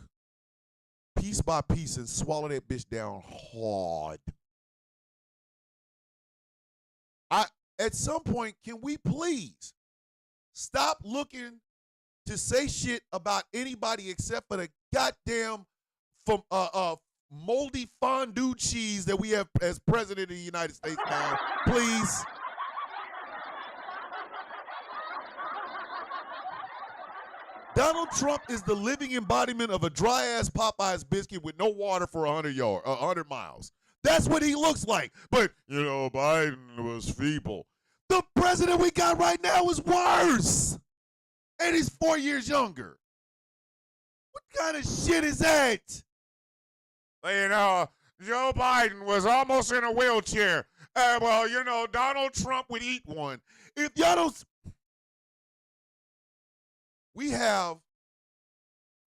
piece by piece and swallow that bitch down hard. At some point, can we please stop looking to say shit about anybody except for the goddamn moldy fondue cheese that we have as president of the United States now? Please. Donald Trump is the living embodiment of a dry-ass Popeye's biscuit with no water for 100 miles. That's what he looks like. But, Biden was feeble. The president we got right now is worse. And he's 4 years younger. What kind of shit is that? Joe Biden was almost in a wheelchair. Donald Trump would eat one. If y'all don't... We have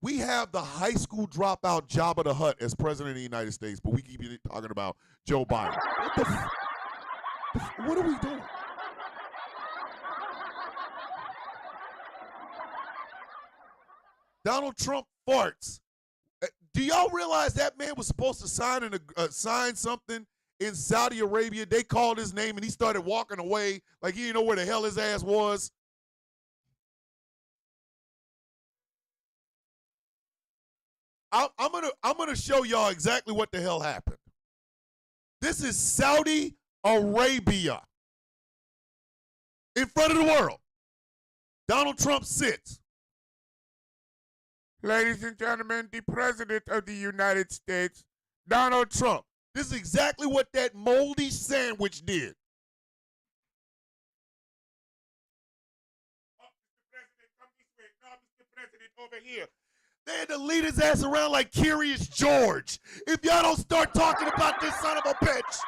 the high school dropout Jabba the Hutt as president of the United States, but we keep talking about Joe Biden. What are we doing? Donald Trump farts. Do y'all realize that man was supposed to sign something in Saudi Arabia? They called his name and he started walking away like he didn't know where the hell his ass was. I'm gonna show y'all exactly what the hell happened. This is Saudi Arabia in front of the world. Donald Trump sits. Ladies and gentlemen, the president of the United States, Donald Trump. This is exactly what that moldy sandwich did. Oh, Mr. President, come this way. No, Mr. President, over here. They had to lead his ass around like Curious George. If y'all don't start talking about this son of a bitch.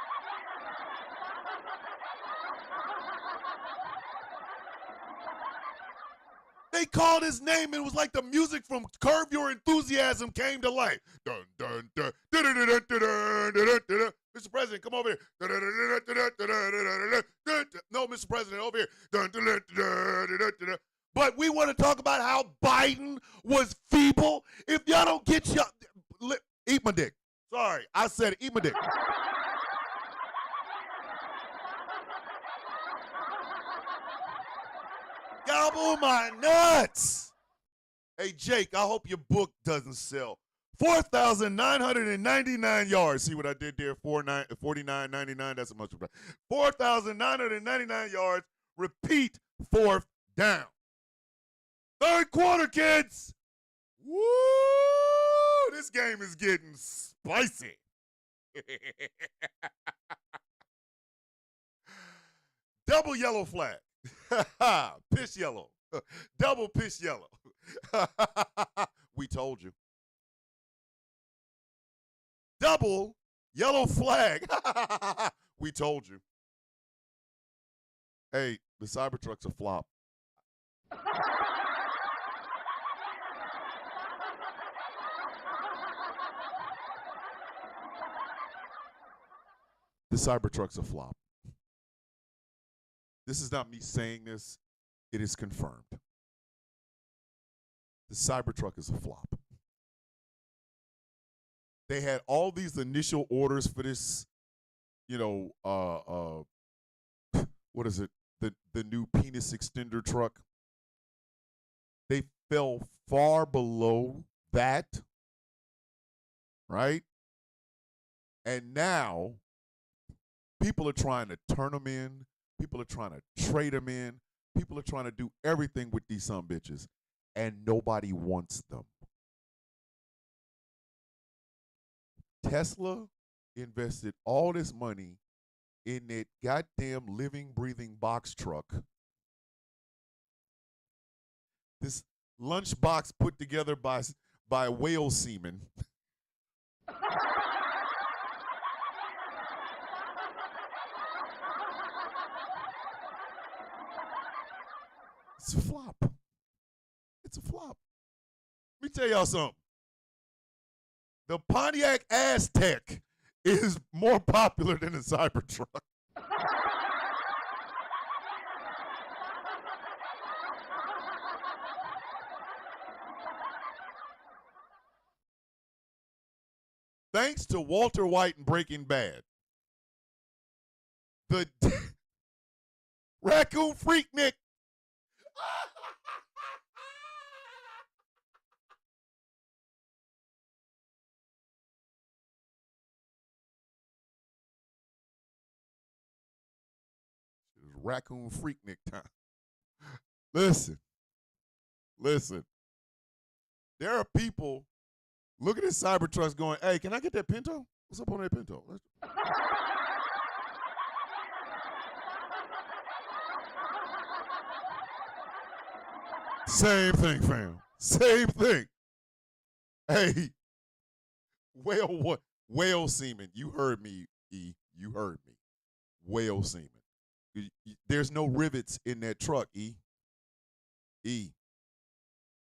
They called his name and it was like the music from Curb Your Enthusiasm came to life. Dun, dun, dun, dun, dun, dun, dun, dun, dun, dun, dun. Mr. President, come over here. Dun, dun, dun, dun, dun, dun, dun, dun, dun. No, Mr. President, over here. Dun, dun, dun, dun, dun, dun, dun. But we want to talk about how Biden was feeble. If y'all don't get y'all, eat my dick. Sorry, I said it. Eat my dick. Gobble my nuts. Hey, Jake, I hope your book doesn't sell. 4,999 yards. See what I did there? 49.99. That's a much. 4,999 yards. Repeat fourth down. Third quarter, kids. Woo! This game is getting spicy. Double yellow flag. Piss yellow. Double piss yellow. We told you. Double yellow flag. We told you. Hey, the Cybertruck's a flop. The Cybertruck's a flop. This is not me saying this. It is confirmed. The Cybertruck is a flop. They had all these initial orders for this, what is it? The new penis extender truck. They fell far below that, right? And now people are trying to turn them in. People are trying to trade them in. People are trying to do everything with these some bitches, and nobody wants them. Tesla invested all this money in that goddamn living, breathing box truck. This lunchbox put together by whale semen. It's a flop. It's a flop. Let me tell y'all something. The Pontiac Aztek is more popular than the Cybertruck. Thanks to Walter White and Breaking Bad, the Raccoon Freaknik. It was Raccoon Freaknik time. Listen. There are people. Look at this Cybertrucks going, hey, can I get that Pinto? What's up on that Pinto? Same thing, fam. Same thing. Hey, whale semen. You heard me, E. You heard me. Whale semen. There's no rivets in that truck, E. E.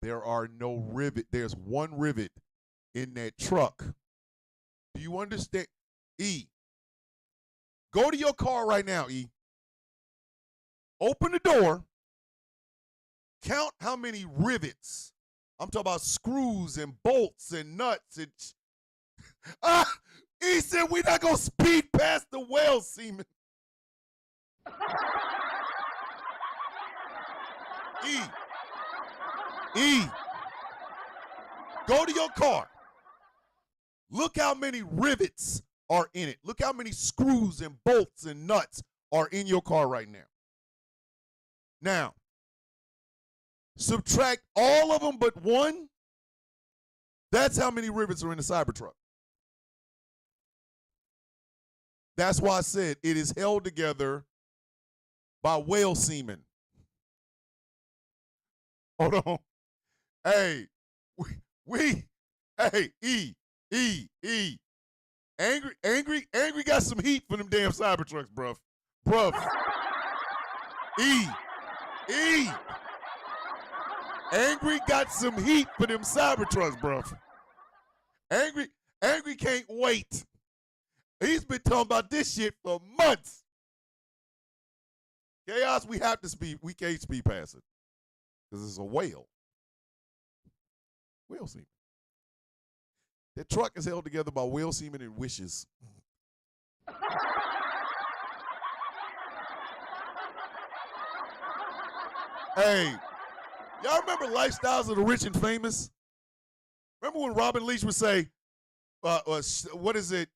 There are no rivet. There's one rivet in that truck. Do you understand? E. Go to your car right now, E. Open the door. Count how many rivets. I'm talking about screws and bolts and nuts and he said we're not gonna speed past the whale semen. E. Go to your car. Look how many rivets are in it. Look how many screws and bolts and nuts are in your car right now. Now, subtract all of them but one. That's how many rivets are in the Cybertruck. That's why I said it is held together by whale semen. Hold on. Hey, hey, E. Angry got some heat for them damn Cybertrucks, bruv. E. Angry got some heat for them Cybertrucks, bruv. Angry can't wait. He's been talking about this shit for months. Chaos, we can't speed past it. Because it's a whale. Whale semen. That truck is held together by whale semen and wishes. Hey, y'all remember Lifestyles of the Rich and Famous? Remember when Robin Leach would say, what is it?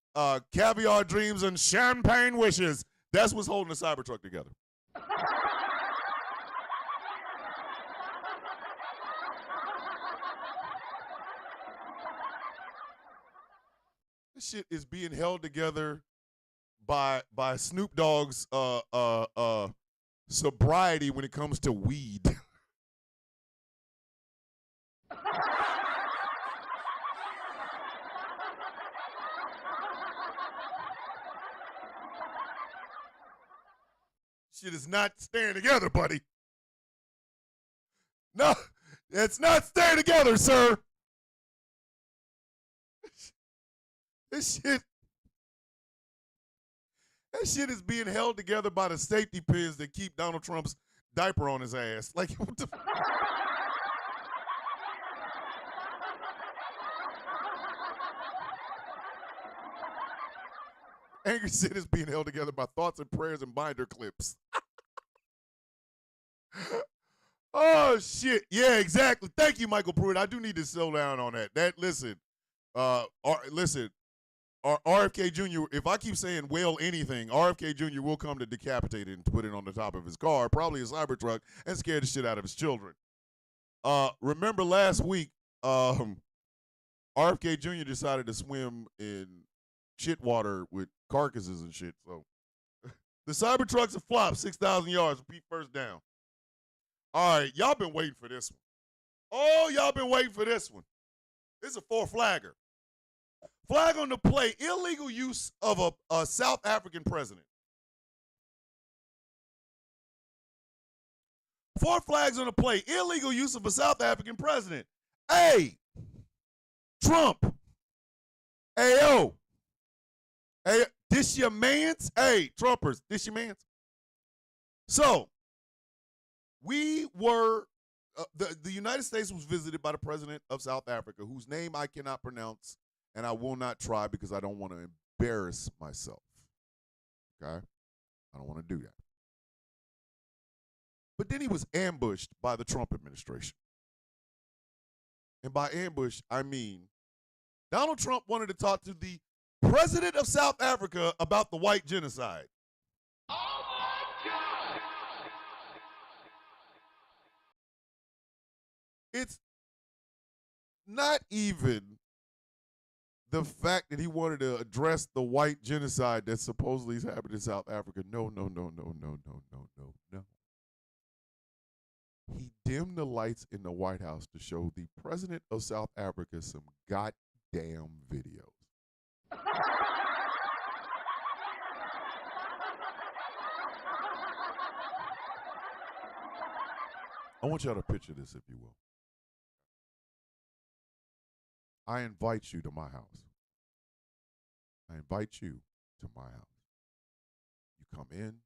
Caviar dreams and champagne wishes. That's what's holding the Cybertruck together. This shit is being held together by Snoop Dogg's sobriety when it comes to weed. Shit is not staying together, buddy. No, it's not staying together, sir. This shit. That shit is being held together by the safety pins that keep Donald Trump's diaper on his ass. Like, what the Angry shit is being held together by thoughts and prayers and binder clips. Oh shit! Yeah, exactly. Thank you, Michael Pruitt. I do need to slow down on that. Listen, RFK Jr. If I keep saying "well anything," RFK Jr. will come to decapitate it and put it on the top of his car, probably a Cybertruck, and scare the shit out of his children. Remember last week, RFK Jr. decided to swim in shit water with carcasses and shit. So the Cybertruck's a flop, 6,000 yards, repeat first down. All right, y'all been waiting for this one. Oh, y'all been waiting for this one. This is a 4-flagger. Flag on the play, illegal use of a South African president. 4 flags on the play, illegal use of a South African president. Hey, Trump. Hey, yo. Hey, this your mans? Hey, Trumpers, this your mans? So, we were, the United States was visited by the president of South Africa, whose name I cannot pronounce, and I will not try because I don't want to embarrass myself. Okay? I don't want to do that. But then he was ambushed by the Trump administration. And by ambush, I mean Donald Trump wanted to talk to the president of South Africa about the white genocide. Oh my God! It's not even the fact that he wanted to address the white genocide that supposedly has happened in South Africa. No. He dimmed the lights in the White House to show the president of South Africa some goddamn videos. I want y'all to picture this, if you will. I invite you to my house. I invite you to my house. You come in,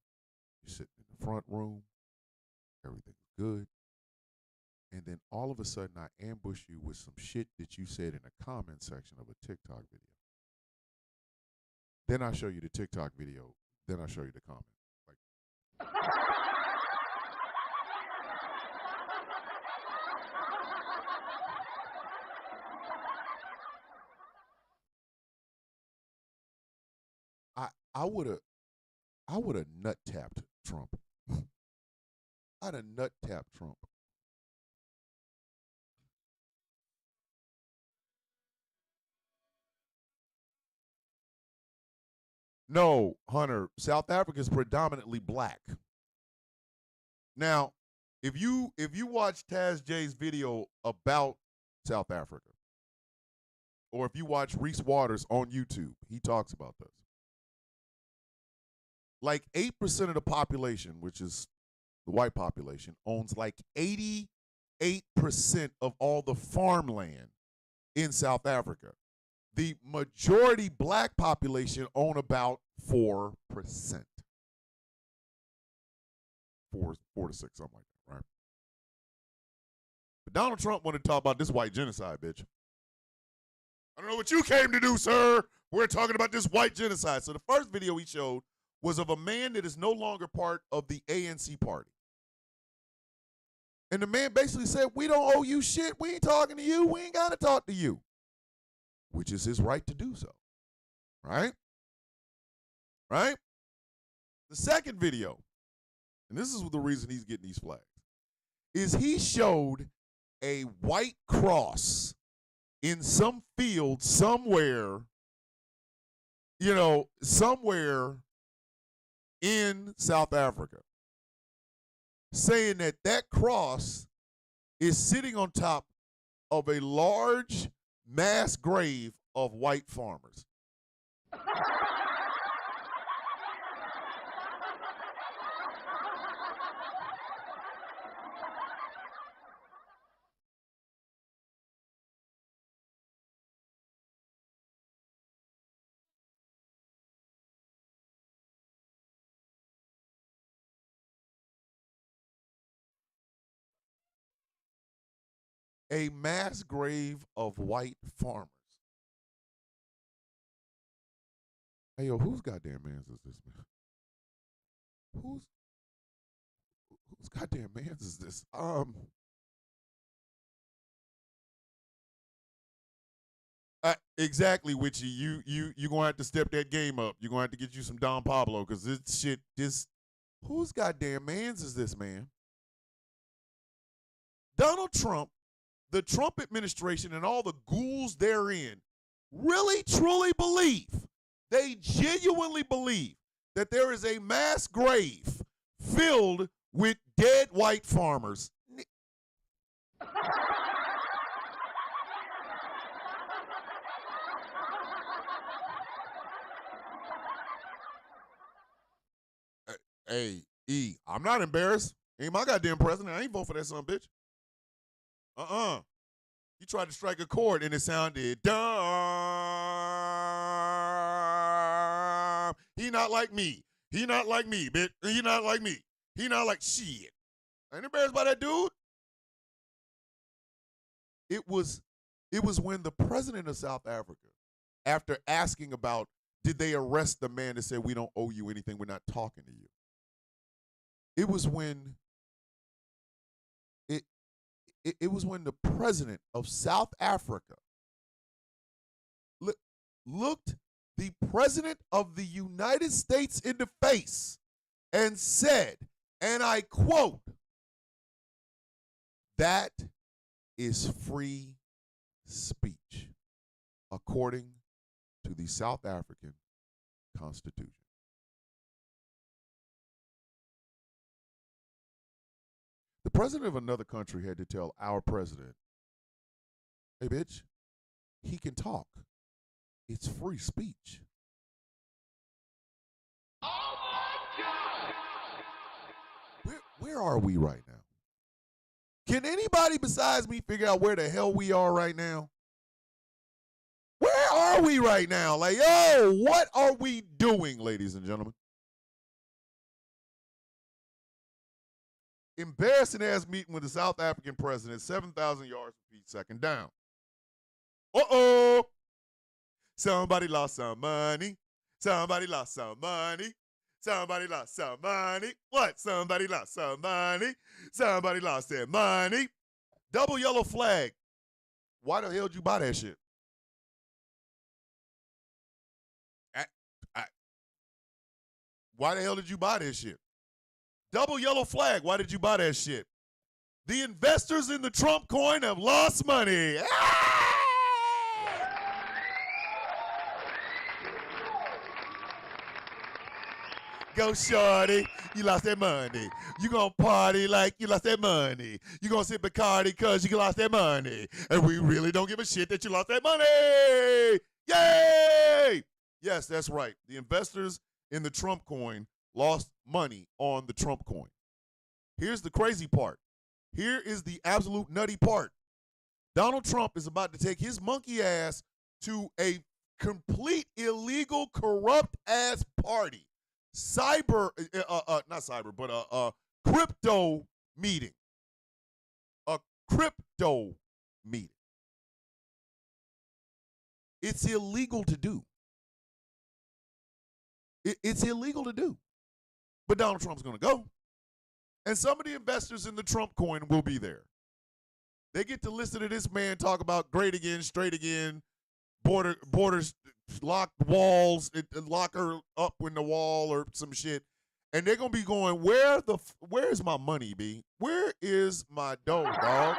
you sit in the front room, everything's good, and then all of a sudden I ambush you with some shit that you said in the comment section of a TikTok video. Then I show you the TikTok video. Then I show you the comment. Like, I would have nut tapped Trump. I'd have nut tapped Trump. No, Hunter, South Africa is predominantly black. Now, if you watch Taz J's video about South Africa, or if you watch Reese Waters on YouTube, he talks about this. Like 8% of the population, which is the white population, owns like 88% of all the farmland in South Africa. The majority black population own about 4%. 4 to 6, something like that, right? But Donald Trump wanted to talk about this white genocide, bitch. I don't know what you came to do, sir. We're talking about this white genocide. So the first video he showed was of a man that is no longer part of the ANC party. And the man basically said, we don't owe you shit. We ain't talking to you. We ain't got to talk to you. Which is his right to do so. Right? Right? The second video, and this is the reason he's getting these flags, is he showed a white cross in some field somewhere, somewhere in South Africa, saying that cross is sitting on top of a large mass grave of white farmers. A mass grave of white farmers. Hey, yo, whose goddamn mans is this, man? Whose goddamn mans is this? Exactly, Witchy. You gonna have to step that game up. You're gonna have to get you some Don Pablo because this whose goddamn mans is this, man? Donald Trump, the Trump administration, and all the ghouls therein really truly believe, they genuinely believe that there is a mass grave filled with dead white farmers. Hey, E, I'm not embarrassed. Ain't my goddamn president. I ain't vote for that son bitch. He tried to strike a chord and it sounded dumb. He not like me. He not like me, bitch. He not like me. He not like shit. I ain't embarrassed by that dude. It was when the president of South Africa, after asking about did they arrest the man that said we don't owe you anything, we're not talking to you. It was when it was when the president of South Africa looked the president of the United States in the face and said, and I quote, "That is free speech, according to the South African Constitution." The president of another country had to tell our president, "Hey, bitch, he can talk. It's free speech." Oh my God! Where are we right now? Can anybody besides me figure out where the hell we are right now? Where are we right now? Like, yo, what are we doing, ladies and gentlemen? Embarrassing ass meeting with the South African president, 7,000 yards from Pete, second down. Uh-oh. Somebody lost some money. Somebody lost some money. Somebody lost some money. What? Somebody lost some money. Somebody lost their money. Double yellow flag. Why the hell did you buy that shit? Why the hell did you buy this shit? Double yellow flag. Why did you buy that shit? The investors in the Trump coin have lost money. Go shorty, you lost that money. You gonna party like you lost that money. You gonna sip Bacardi because you lost that money. And we really don't give a shit that you lost that money. Yay! Yes, that's right. The investors in the Trump coin lost money on the Trump coin. Here's the crazy part. Here is the absolute nutty part. Donald Trump is about to take his monkey ass to a complete illegal, corrupt ass party. Not cyber, but a crypto meeting. A crypto meeting. It's illegal to do. It's illegal to do. But Donald Trump's going to go. And some of the investors in the Trump coin will be there. They get to listen to this man talk about great again, straight again, borders, lock walls, lock her up in the wall or some shit. And they're going to be going, where's my money, B? Where is my dough, dog?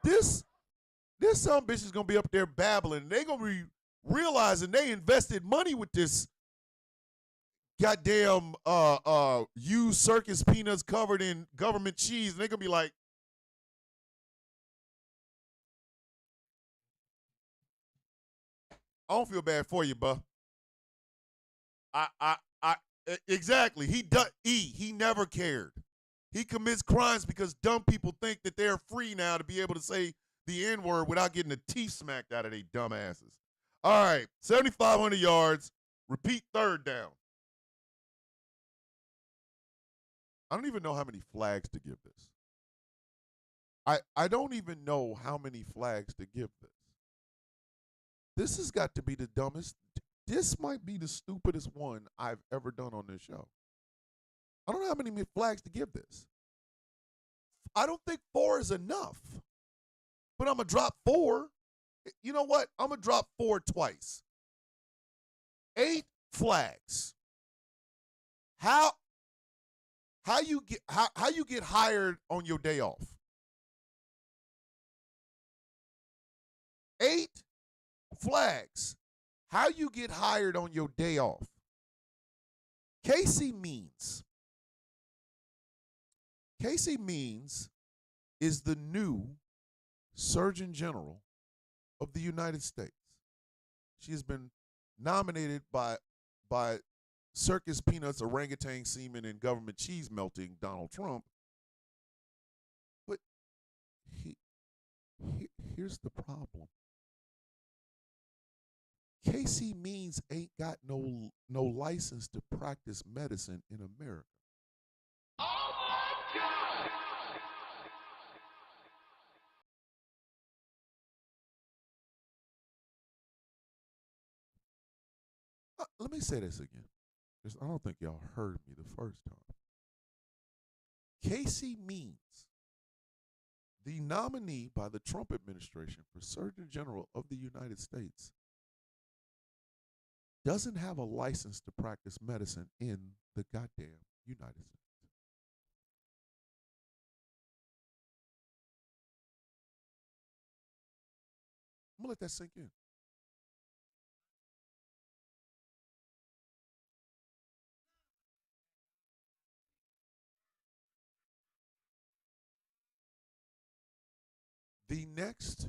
This some bitch is going to be up there babbling. They're going to be realizing they invested money with this goddamn used circus peanuts covered in government cheese, and they're gonna be like, I don't feel bad for you, buh. Exactly. He never cared. He commits crimes because dumb people think that they're free now to be able to say the N-word without getting the teeth smacked out of their dumb asses. All right, 7,500 yards. Repeat third down. I don't even know how many flags to give this. I don't even know how many flags to give this. This has got to be the dumbest. This might be the stupidest one I've ever done on this show. I don't know how many flags to give this. I don't think 4 is enough. But I'm going to drop 4. You know what? I'm going to drop 4 twice. 8 flags. How you get hired on your day off? 8 flags. How you get hired on your day off? Casey Means is the new Surgeon General of the United States. She has been nominated by Circus Peanuts, orangutan semen, and government cheese melting Donald Trump. But here's the problem. Casey Means ain't got no license to practice medicine in America. Oh my God! Let me say this again, because I don't think y'all heard me the first time. Casey Means, the nominee by the Trump administration for Surgeon General of the United States, doesn't have a license to practice medicine in the goddamn United States. I'm going to let that sink in. The next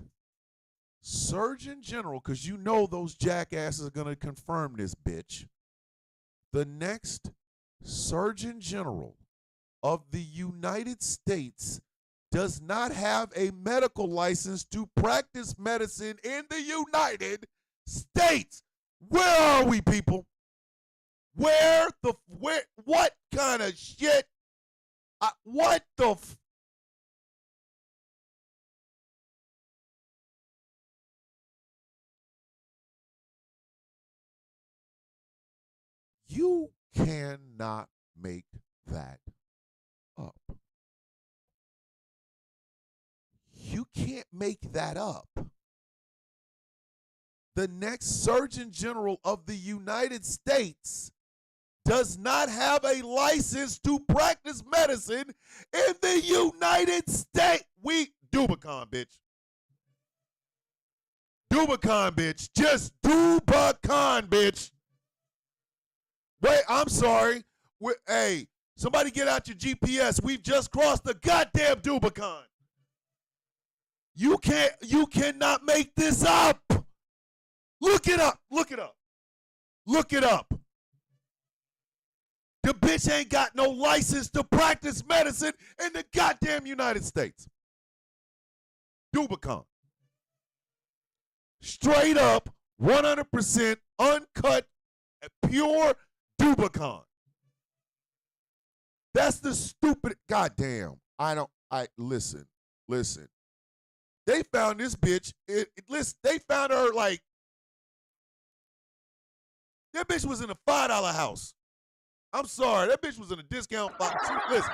Surgeon General, because you know those jackasses are going to confirm this bitch. The next Surgeon General of the United States does not have a medical license to practice medicine in the United States. Where are we, people? Where? What kind of shit? What the You cannot make that up. You can't make that up. The next Surgeon General of the United States does not have a license to practice medicine in the United States. Dubicon, bitch. Dubicon, bitch. Just Dubicon, bitch. Wait, I'm sorry. Hey, somebody get out your GPS. We've just crossed the goddamn Dubicon. You cannot make this up. Look it up. Look it up. Look it up. The bitch ain't got no license to practice medicine in the goddamn United States. Dubicon. Straight up, 100% uncut, pure Dubicon. That's the stupid. Goddamn. Listen. They found this bitch. Listen, they found her like. That bitch was in a $5 house. I'm sorry. That bitch was in a discount box. Listen.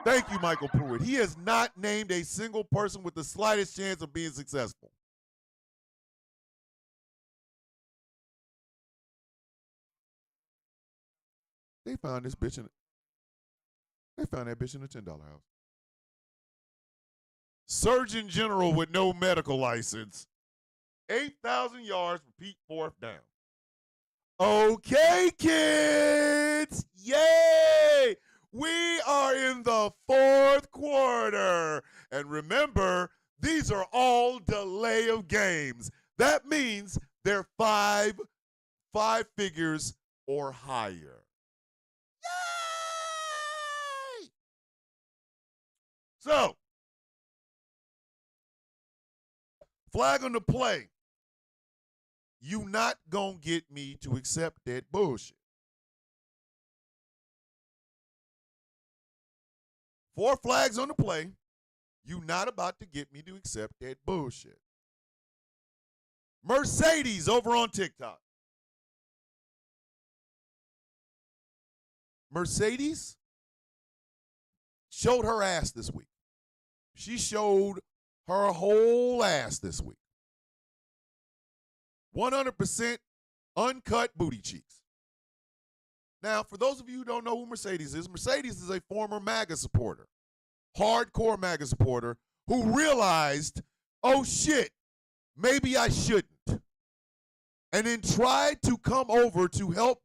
Thank you, Michael Pruitt. He has not named a single person with the slightest chance of being successful. They found this bitch in. They found that bitch in a $10 house. Surgeon General with no medical license. 8,000 yards, repeat 4th down. Okay, kids. Yay! We are in the 4th quarter. And remember, these are all delay of games. That means they're five figures or higher. Yay! So, flag on the play. you not gonna get me to accept that bullshit. 4 flags on the play. You not about to get me to accept that bullshit. Mercedes over on TikTok. Mercedes showed her ass this week. She showed her whole ass this week. 100% uncut booty cheeks. Now, for those of you who don't know who Mercedes is a former MAGA supporter, hardcore MAGA supporter, who realized, oh shit, maybe I shouldn't. And then tried to come over to help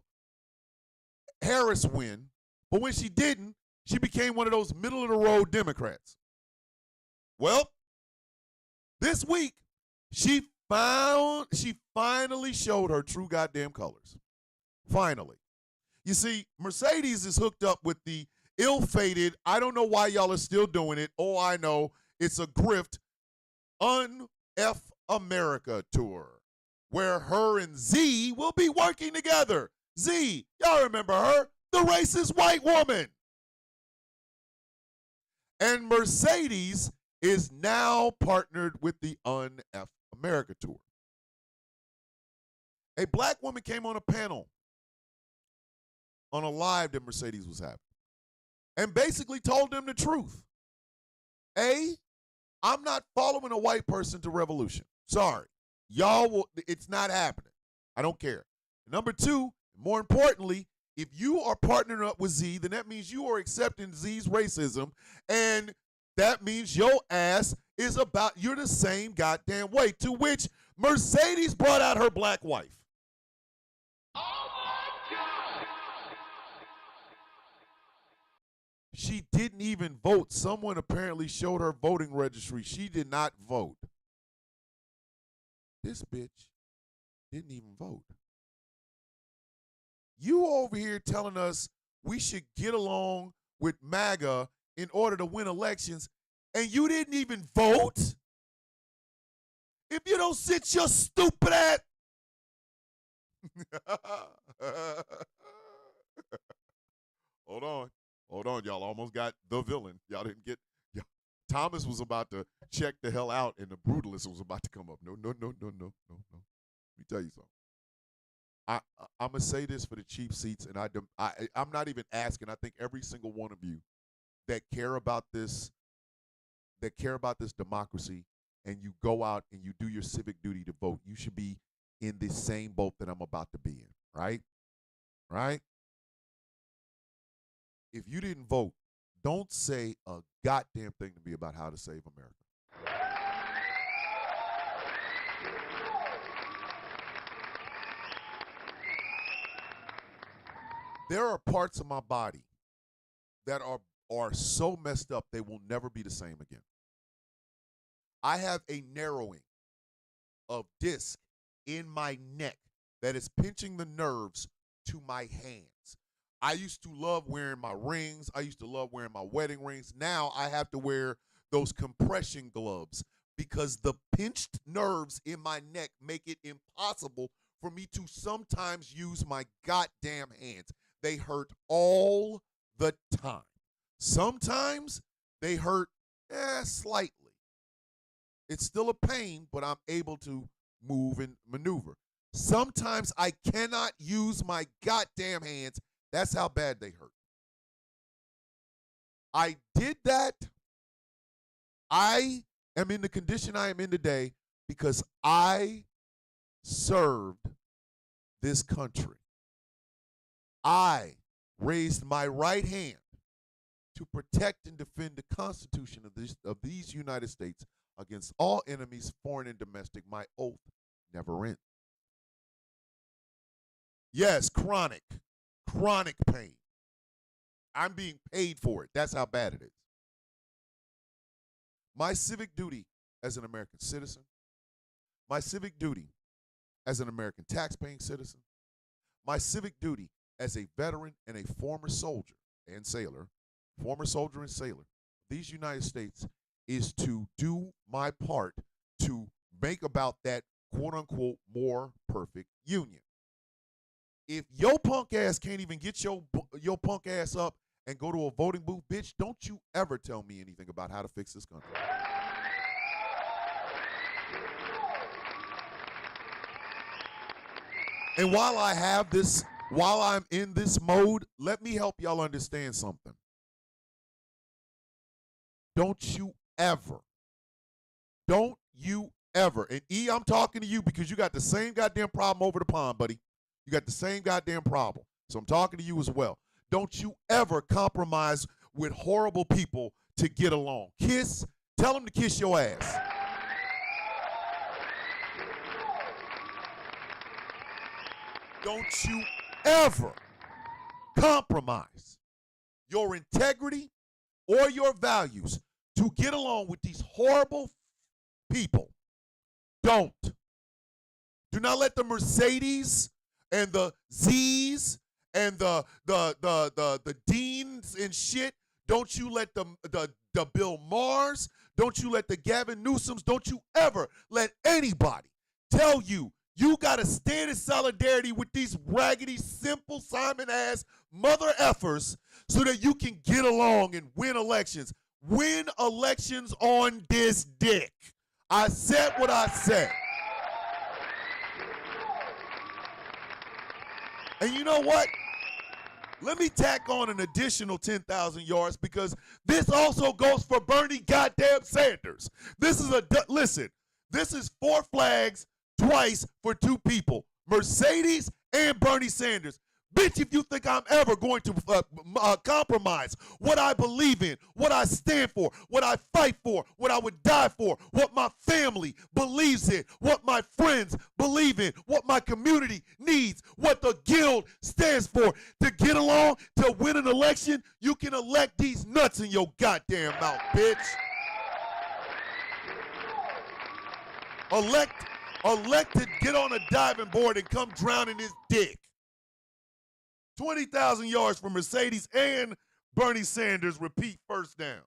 Harris win. But when she didn't, she became one of those middle-of-the-road Democrats. Well, this week, she finally showed her true goddamn colors. Finally. You see, Mercedes is hooked up with the ill-fated, I don't know why y'all are still doing it. Oh, I know, it's a grift, Un-F America tour, where her and Z will be working together. Z, y'all remember her, the racist white woman. And Mercedes is now partnered with the Un-F America tour. A black woman came on a panel on a live that Mercedes was having and basically told them the truth. A, I'm not following a white person to revolution. Sorry. Y'all will, it's not happening. I don't care. Number 2, more importantly, if you are partnering up with Z, then that means you are accepting Z's racism, and that means your ass is about, you're the same goddamn way, to which Mercedes brought out her black wife. She didn't even vote. Someone apparently showed her voting registry. She did not vote. This bitch didn't even vote. You over here telling us we should get along with MAGA in order to win elections, and you didn't even vote? If you don't sit your stupid ass. Hold on, y'all almost got the villain. Y'all didn't get, Thomas was about to check the hell out, and the brutalist was about to come up. No. Let me tell you something. I'm going to say this for the cheap seats, and I'm not even asking. I think every single one of you that care about this democracy, and you go out and you do your civic duty to vote, you should be in the same boat that I'm about to be in, right? Right? If you didn't vote, don't say a goddamn thing to me about how to save America. There are parts of my body that are so messed up they will never be the same again. I have a narrowing of disc in my neck that is pinching the nerves to my hands. I used to love wearing my rings. I used to love wearing my wedding rings. Now I have to wear those compression gloves because the pinched nerves in my neck make it impossible for me to sometimes use my goddamn hands. They hurt all the time. Sometimes they hurt slightly. It's still a pain, but I'm able to move and maneuver. Sometimes I cannot use my goddamn hands. That's how bad they hurt. I did that. I am in the condition I am in today because I served this country. I raised my right hand to protect and defend the Constitution of these United States against all enemies, foreign and domestic. My oath never ends. Yes, chronic pain. I'm being paid for it. That's how bad it is. My civic duty as an American citizen, my civic duty as an American tax-paying citizen, my civic duty as a veteran and a former soldier and sailor, these United States, is to do my part to make about that quote unquote more perfect union. If your punk ass can't even get your punk ass up and go to a voting booth, bitch, don't you ever tell me anything about how to fix this country. And while I'm in this mode, let me help y'all understand something. Don't you ever, and E, I'm talking to you because you got the same goddamn problem over the pond, buddy. You got the same goddamn problem. So I'm talking to you as well. Don't you ever compromise with horrible people to get along. Tell them to kiss your ass. Don't you ever compromise your integrity or your values to get along with these horrible people. Don't. Do not let the Mercedes and the Z's and the Deans and shit. Don't you let the Bill Maher's, don't you let the Gavin Newsoms, don't you ever let anybody tell you got to stand in solidarity with these raggedy, simple Simon-ass mother effers so that you can get along and win elections. Win elections on this dick. I said what I said. And you know what? Let me tack on an additional 10,000 yards because this also goes for Bernie goddamn Sanders. Listen, this is 4 flags twice for 2 people, Mercedes and Bernie Sanders. Bitch, if you think I'm ever going to compromise what I believe in, what I stand for, what I fight for, what I would die for, what my family believes in, what my friends believe in, what my community needs, what the guild stands for, to get along, to win an election, you can elect these nuts in your goddamn mouth, bitch. Elect to get on a diving board and come drown in his dick. 20,000 yards for Mercedes and Bernie Sanders. Repeat first down.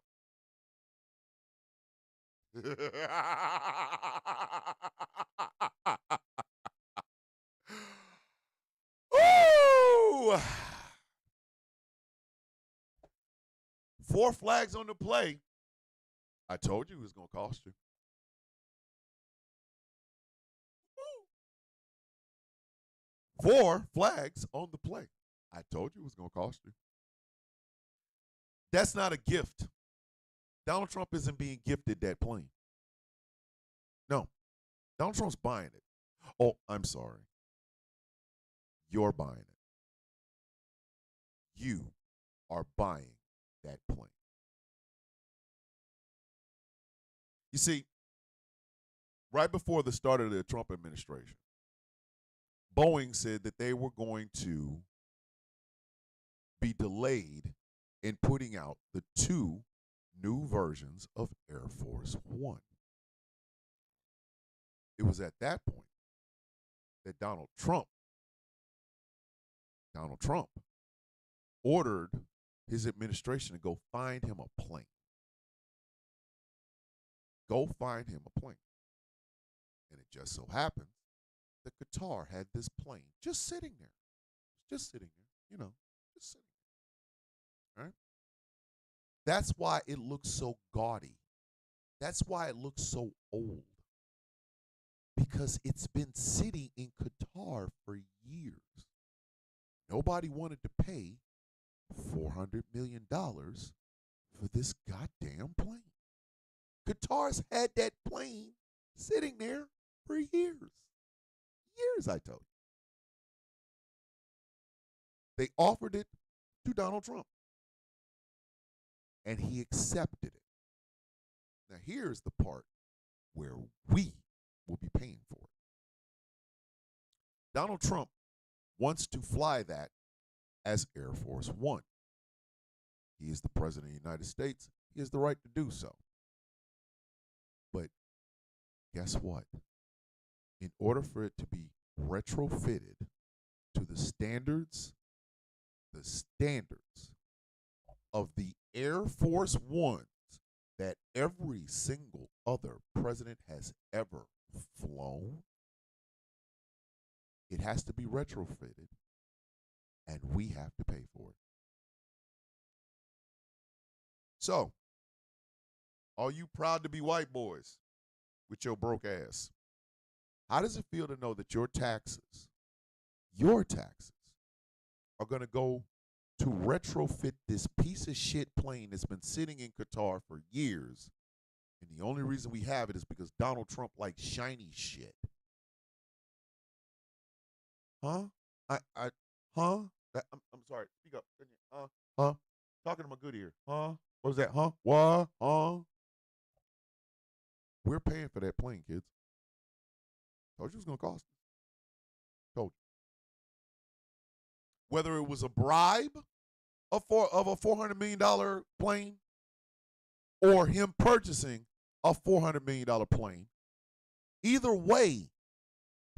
Ooh! 4 flags on the play. I told you it was going to cost you. 4 flags on the play. I told you it was going to cost you. That's not a gift. Donald Trump isn't being gifted that plane. No. Donald Trump's buying it. Oh, I'm sorry. You're buying it. You are buying that plane. You see, right before the start of the Trump administration, Boeing said that they were going to be delayed in putting out the 2 new versions of Air Force One. It was at that point that Donald Trump ordered his administration to go find him a plane. Go find him a plane. And it just so happens that Qatar had this plane just sitting there. Just sitting there, just sitting there. All right? That's why it looks so gaudy. That's why it looks so old. Because it's been sitting in Qatar for years. Nobody wanted to pay $400 million for this goddamn plane. Qatar's had that plane sitting there for years. Years, I told you. They offered it to Donald Trump. And he accepted it. Now, here's the part where we will be paying for it. Donald Trump wants to fly that as Air Force One. He is the President of the United States. He has the right to do so. But guess what? In order for it to be retrofitted to the standards of the Air Force Ones that every single other president has ever flown, it has to be retrofitted, and we have to pay for it. So, are you proud to be white boys with your broke ass? How does it feel to know that your taxes are going to go to retrofit this piece of shit plane that's been sitting in Qatar for years? And the only reason we have it is because Donald Trump likes shiny shit. Huh? Huh? I'm sorry. Speak up. Huh? Talking to my good ear. Huh? What was that? Huh? What? Huh? We're paying for that plane, kids. Told you it was going to cost us. Told you. Whether it was a bribe of a $400 million plane or him purchasing a $400 million plane, either way,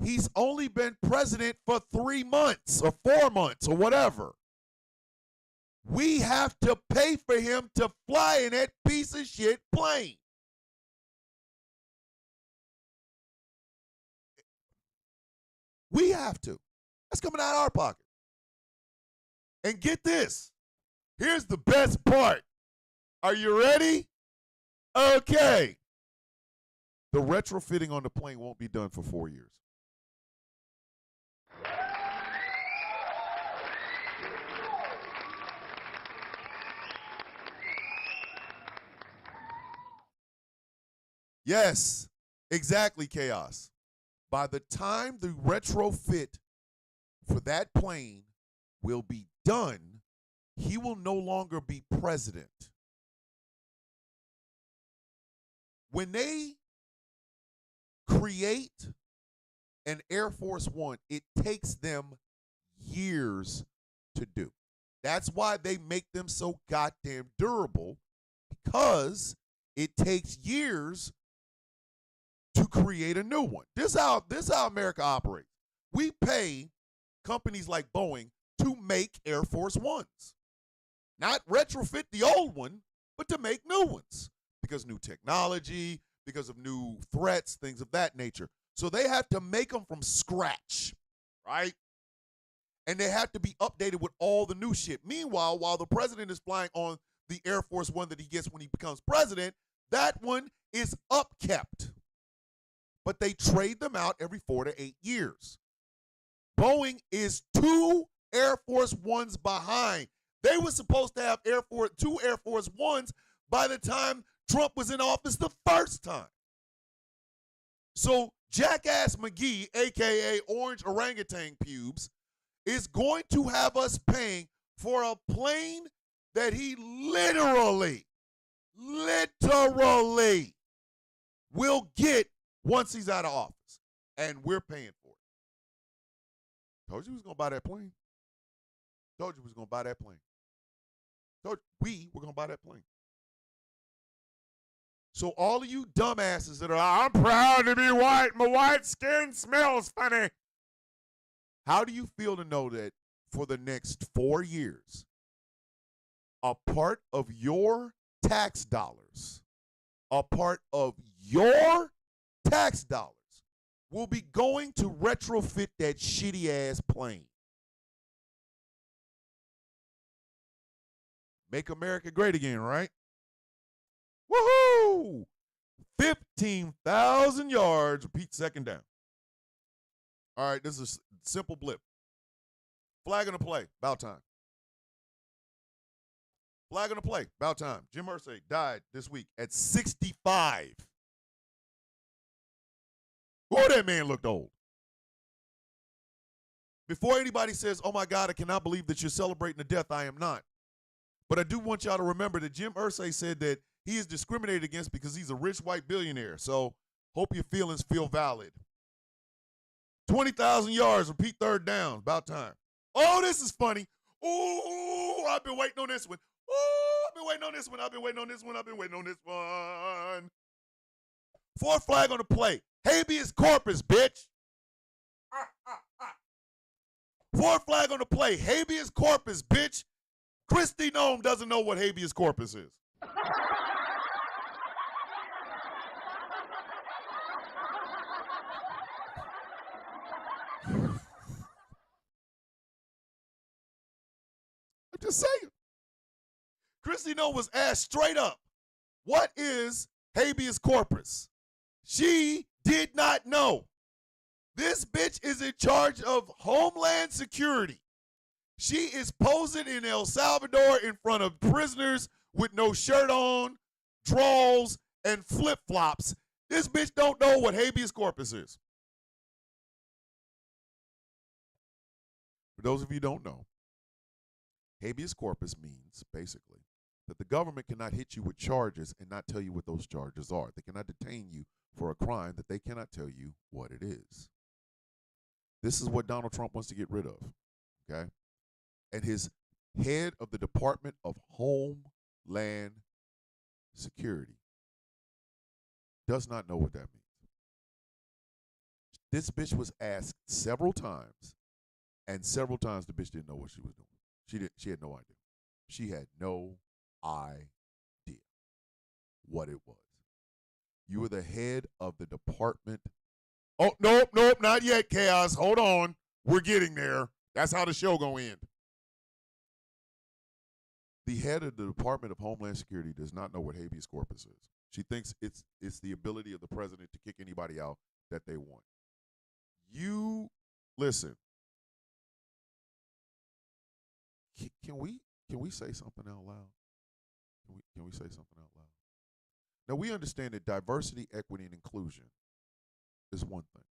he's only been president for 3 months or 4 months or whatever. We have to pay for him to fly in that piece of shit plane. We have to. That's coming out of our pocket. And get this. Here's the best part. Are you ready? Okay. The retrofitting on the plane won't be done for 4 years. Yes, exactly, Chaos. By the time the retrofit for that plane will be done, he will no longer be president. When they create an Air Force One, it takes them years to do. That's why they make them so goddamn durable, because it takes years to create a new one. This is how America operates. We pay companies like Boeing to make Air Force Ones. Not retrofit the old one, but to make new ones. Because new technology, because of new threats, things of that nature. So they have to make them from scratch, right? And they have to be updated with all the new shit. Meanwhile, while the president is flying on the Air Force One that he gets when he becomes president, that one is upkept. But they trade them out every 4 to 8 years. Boeing is 2 Air Force Ones behind. They were supposed to have 2 Air Force Ones by the time Trump was in office the first time. So Jackass McGee, a.k.a. Orange Orangutan Pubes, is going to have us paying for a plane that he literally will get once he's out of office. And we're paying for it. Told you we was going to buy that plane. Told you we was going to buy that plane. Told you we were going to buy that plane. So all of you dumbasses that are, I'm proud to be white, my white skin smells funny. How do you feel to know that for the next 4 years, a part of your tax dollars, will be going to retrofit that shitty ass plane? Make America great again, right? Woohoo! 15,000 yards. Repeat second down. All right, this is a simple blip. Flag on the play. About time. Flag on the play. About time. Jim Irsay died this week at 65. Boy, that man looked old. Before anybody says, oh my God, I cannot believe that you're celebrating the death, I am not. But I do want y'all to remember that Jim Irsay said that he is discriminated against because he's a rich white billionaire. So hope your feelings feel valid. 20,000 yards, repeat third down. About time. Oh, this is funny. Oh, I've been waiting on this one. Oh, I've been waiting on this one. I've been waiting on this one. I've been waiting on this one. Fourth flag on the play. Habeas corpus, bitch. Fourth flag on the play. Habeas corpus, bitch. Christy Nome doesn't know what habeas corpus is. Kristi Noem was asked straight up, what is habeas corpus? She did not know. This bitch is in charge of Homeland Security. She is posing in El Salvador in front of prisoners with no shirt on, drawers, and flip-flops. This bitch don't know what habeas corpus is. For those of you who don't know, habeas corpus means, basically, that the government cannot hit you with charges and not tell you what those charges are. They cannot detain you for a crime that they cannot tell you what it is. This is what Donald Trump wants to get rid of, okay? And his head of the Department of Homeland Security does not know what that means. This bitch was asked several times, and several times the bitch didn't know what she was doing. She had no idea. She had no idea what it was. You were the head of the department. Oh, nope, not yet, Chaos. Hold on. We're getting there. That's how the show gonna end. The head of the Department of Homeland Security does not know what habeas corpus is. She thinks it's the ability of the president to kick anybody out that they want. You listen. Can we say something out loud? Can we say something out loud? Now we understand that diversity, equity, and inclusion is one thing.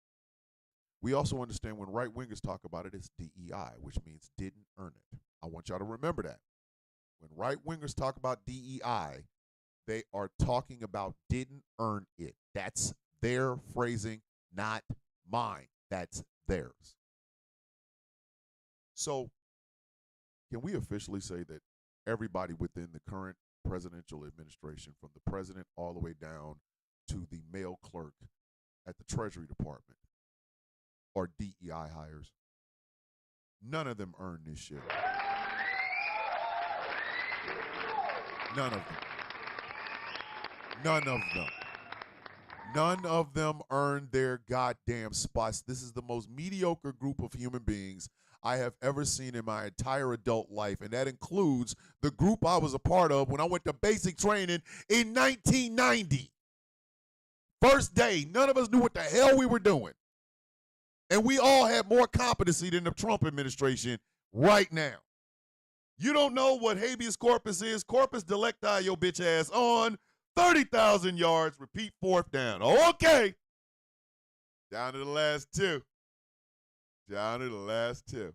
We also understand when right wingers talk about it, it's DEI, which means didn't earn it. I want y'all to remember that. When right wingers talk about DEI, they are talking about didn't earn it. That's their phrasing, not mine. That's theirs. So, can we officially say that everybody within the current presidential administration, from the president all the way down to the mail clerk at the Treasury Department, are DEI hires? None of them earn this shit. None of them. None of them. None of them earn their goddamn spots. This is the most mediocre group of human beings I have ever seen in my entire adult life, and that includes the group I was a part of when I went to basic training in 1990. First day, none of us knew what the hell we were doing. And we all had more competency than the Trump administration right now. You don't know what habeas corpus is? Corpus delicti your bitch ass on 30,000 yards, repeat fourth down. Okay. Down to the last two. Down to the last two.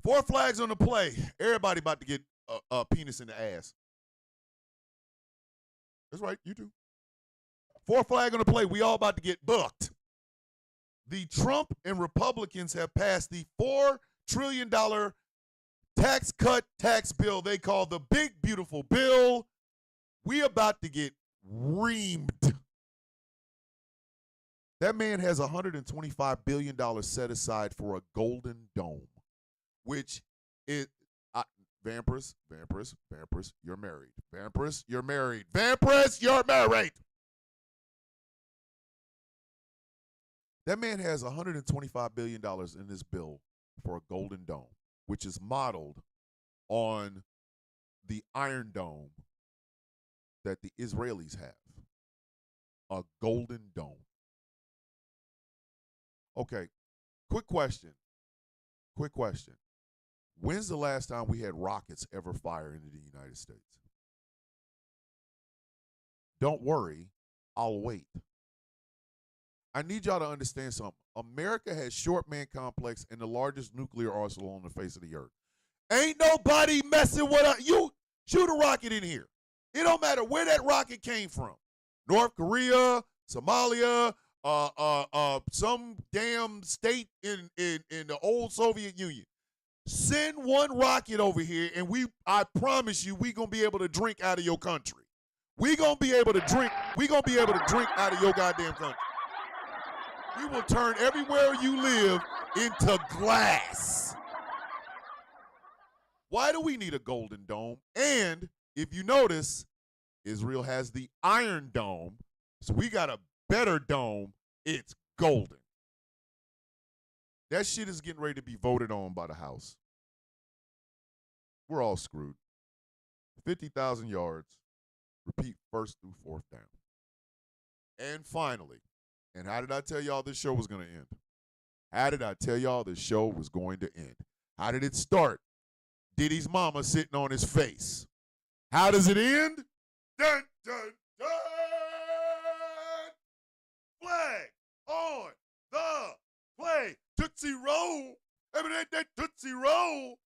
4 flags on the play. Everybody about to get a penis in the ass. That's right, you too. 4 flag on the play. We all about to get booked. The Trump and Republicans have passed the $4 trillion tax cut tax bill they call the Big Beautiful Bill. We about to get reamed. That man has $125 billion set aside for a golden dome, which is, Vampirous, you're married. Vampirous, you're married. Vampirous, you're married. That man has $125 billion in this bill for a golden dome, which is modeled on the Iron Dome that the Israelis have. A golden dome. Okay, quick question. When's the last time we had rockets ever fire into the United States? Don't worry, I'll wait. I need y'all to understand something. America has short man complex and the largest nuclear arsenal on the face of the earth. Ain't nobody messing with us. You shoot a rocket in here. It don't matter where that rocket came from. North Korea, Somalia, some damn state in the old Soviet Union. Send one rocket over here, and I promise you, we gonna be able to drink out of your country. We gonna be able to drink out of your goddamn country. We will turn everywhere you live into glass. Why do we need a golden dome? And if you notice, Israel has the Iron Dome, so we got a better dome. It's golden. That shit is getting ready to be voted on by the House. we're all screwed. 50,000 yards, repeat first through fourth down. And finally, and how did I tell y'all this show was going to end? How did I tell y'all this show was going to end? How did it start? Diddy's mama sitting on his face. How does it end? Dun, dun, dun! Flag on the play. Tootsie Roll. That Tootsie Roll.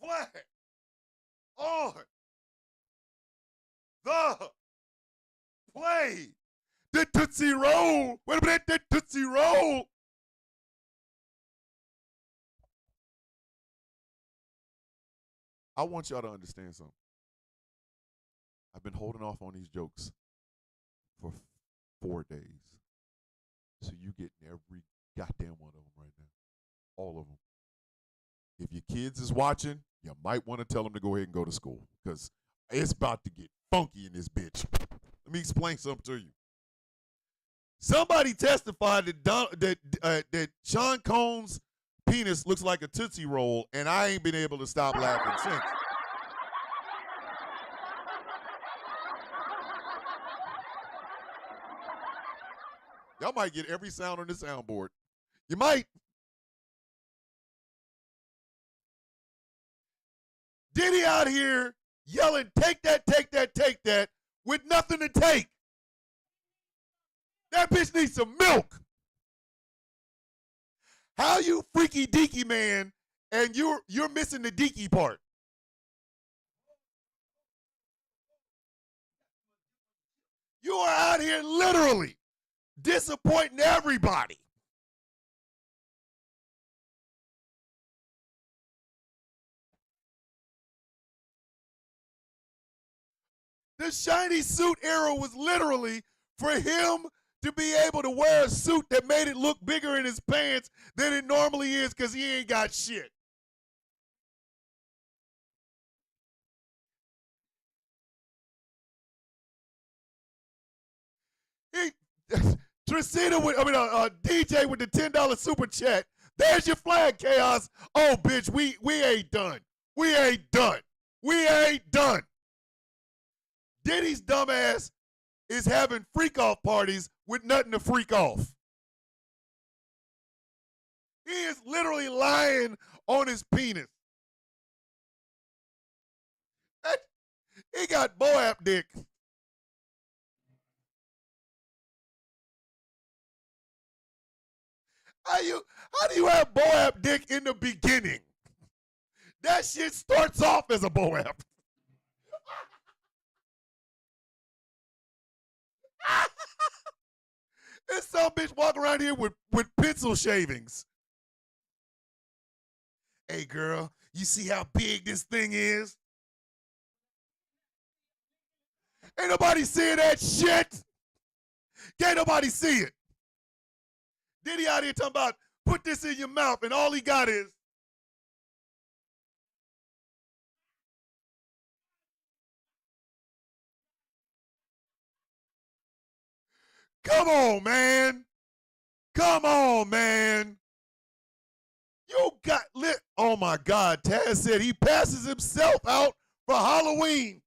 Flag on the play. The Tootsie Roll. Wait a minute, that Tootsie Roll. I want y'all to understand something. I've been holding off on these jokes for 4 days. So you getting every goddamn one of them right now. All of them. If your kids is watching, you might want to tell them to go ahead and go to school because it's about to get funky in this bitch. Let me explain something to you. Somebody testified that Sean Combs' penis looks like a Tootsie Roll, and I ain't been able to stop laughing since. Y'all might get every sound on the soundboard. You might. Diddy out here yelling, take that, take that, take that, with nothing to take. That bitch needs some milk. How you freaky deaky man and you're missing the deaky part? You are out here literally disappointing everybody. The shiny suit era was literally for him to be able to wear a suit that made it look bigger in his pants than it normally is because he ain't got shit. Tristina DJ with the $10 super chat. There's your flag, Chaos. Oh, bitch, we ain't done. We ain't done. We ain't done. Diddy's dumbass is having freak-off parties with nothing to freak off. He is literally lying on his penis. He got Boab dick. How do you have Boab dick in the beginning? That shit starts off as a Boab. This some bitch walking around here with pencil shavings. Hey girl, you see how big this thing is? Ain't nobody seeing that shit. Can't nobody see it. Diddy out here talking about put this in your mouth and all he got is. Come on, man. Come on, man. You got lit. Oh my God. Taz said he passes himself out for Halloween.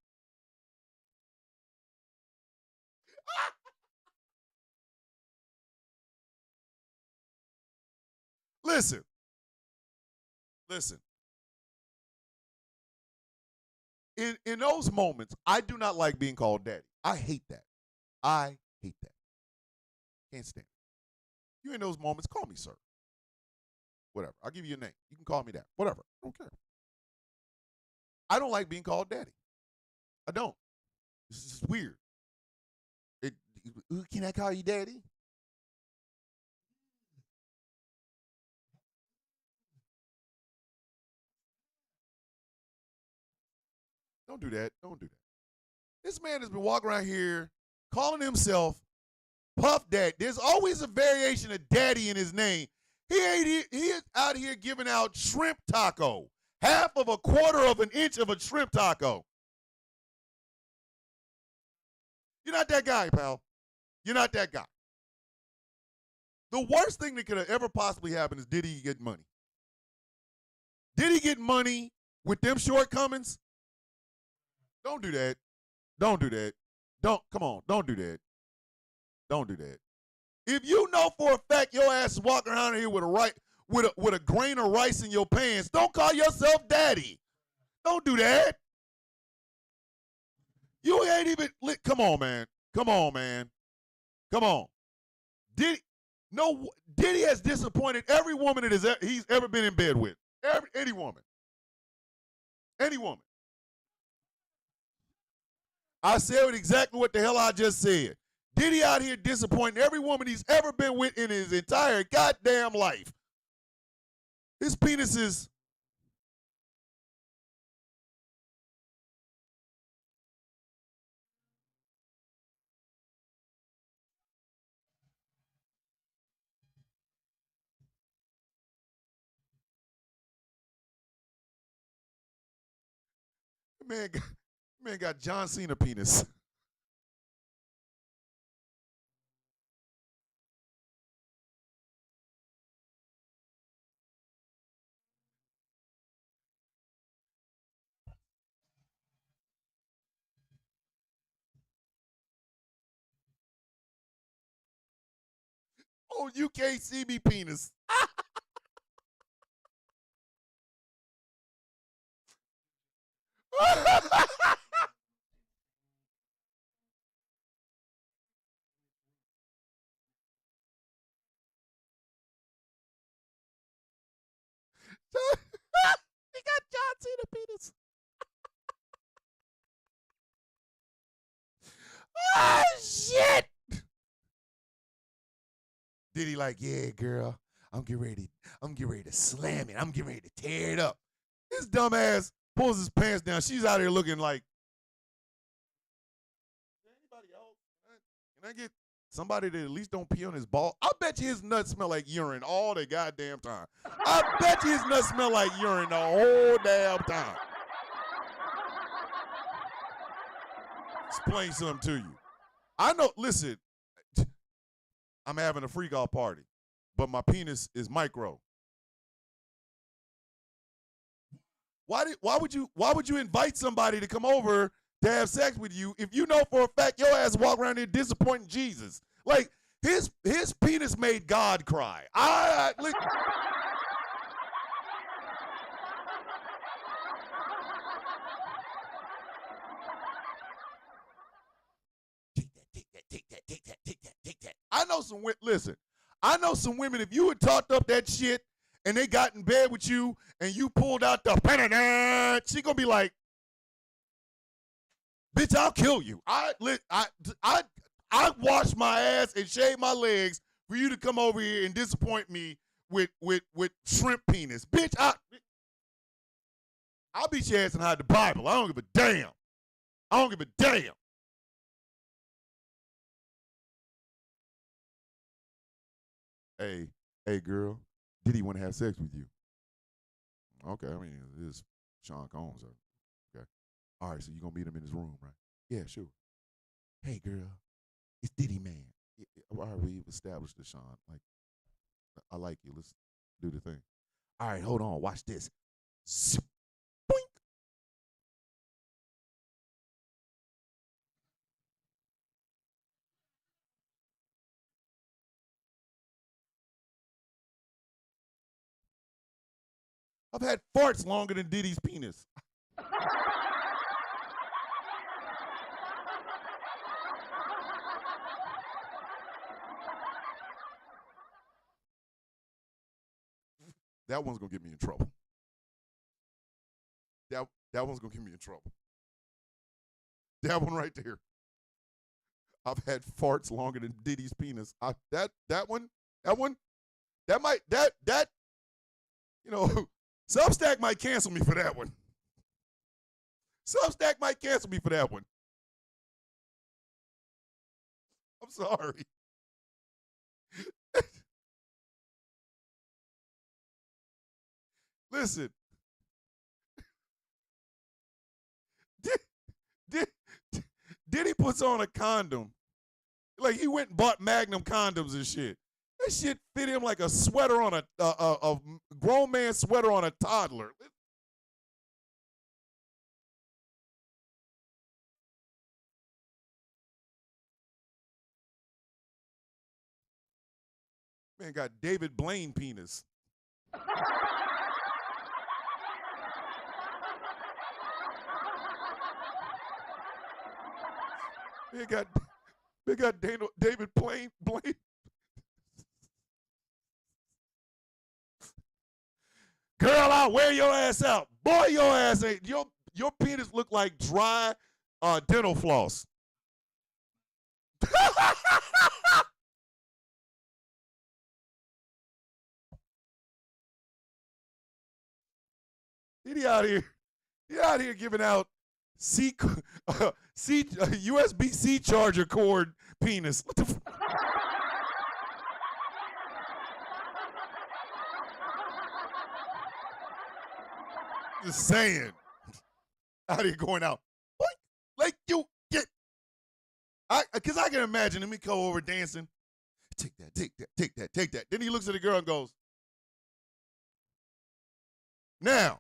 Listen. In those moments, I do not like being called daddy. I hate that. I hate that. Can't stand it. You in those moments, call me sir. Whatever. I'll give you a name. You can call me that. Whatever. I don't care. I don't like being called daddy. I don't. This is weird. Can I call you daddy? Don't do that. Don't do that. This man has been walking around here calling himself Puff Daddy. There's always a variation of daddy in his name. He is out here giving out shrimp taco. Half of a quarter of an inch of a shrimp taco. You're not that guy, pal. You're not that guy. The worst thing that could have ever possibly happened is Diddy get money. Diddy get money with them shortcomings, don't do that. Don't do that. Come on, don't do that. Don't do that. If you know for a fact your ass is walking around here with a grain of rice in your pants, don't call yourself daddy. Don't do that. You ain't even come on, man. Come on, man. Come on. Diddy has disappointed every woman that he's ever been in bed with. Any woman. Any woman. I said exactly what the hell I just said. Diddy out here disappointing every woman he's ever been with in his entire goddamn life. His penis is... Man got John Cena penis. Oh, you can't see me penis. He got John Cena penis. Oh shit! Did he like, yeah, girl, I'm getting ready to slam it. I'm getting ready to tear it up. His dumb ass pulls his pants down. She's out here looking like, anybody else? Can I get somebody that at least don't pee on his ball? I bet you his nuts smell like urine all the goddamn time. I bet you his nuts smell like urine the whole damn time. Explain something to you. I know, listen, I'm having a freak out party, but my penis is micro. Why would you invite somebody to come over to have sex with you if you know for a fact your ass walk around here disappointing Jesus? Like his penis made God cry. Take that. I know some listen. I know some women. If you had talked up that shit and they got in bed with you and you pulled out the, she gonna be like, "Bitch, I'll kill you." I wash my ass and shave my legs for you to come over here and disappoint me with shrimp penis, bitch. I'll beat your ass and hide the Bible. I don't give a damn. I don't give a damn. Hey, girl, did he want to have sex with you? Okay, I mean, this is Sean Combs. Okay. All right, so you're going to meet him in his room, right? Yeah, sure. Hey, girl, it's Diddy, man. All right, we've established this, Sean. Like, I like you. Let's do the thing. All right, hold on. Watch this. Zip, boink. I've had farts longer than Diddy's penis. That one's gonna get me in trouble. That one's gonna get me in trouble. That one right there. I've had farts longer than Diddy's penis. That one, you know, Substack might cancel me for that one. Substack might cancel me for that one. I'm sorry. Listen. Diddy puts on a condom. Like he went and bought Magnum condoms and shit. That shit fit him like a sweater on a grown man sweater on a toddler. Man got David Blaine penis. Man got David Blaine. Girl, I'll wear your ass out. Boy, your ass ain't your penis look like dry dental floss. He out here giving out USB-C charger cord penis. What the Just saying. Out here going out. What? Like you get because I can imagine him go over dancing. Take that, take that, take that, take that. Then he looks at the girl and goes, now,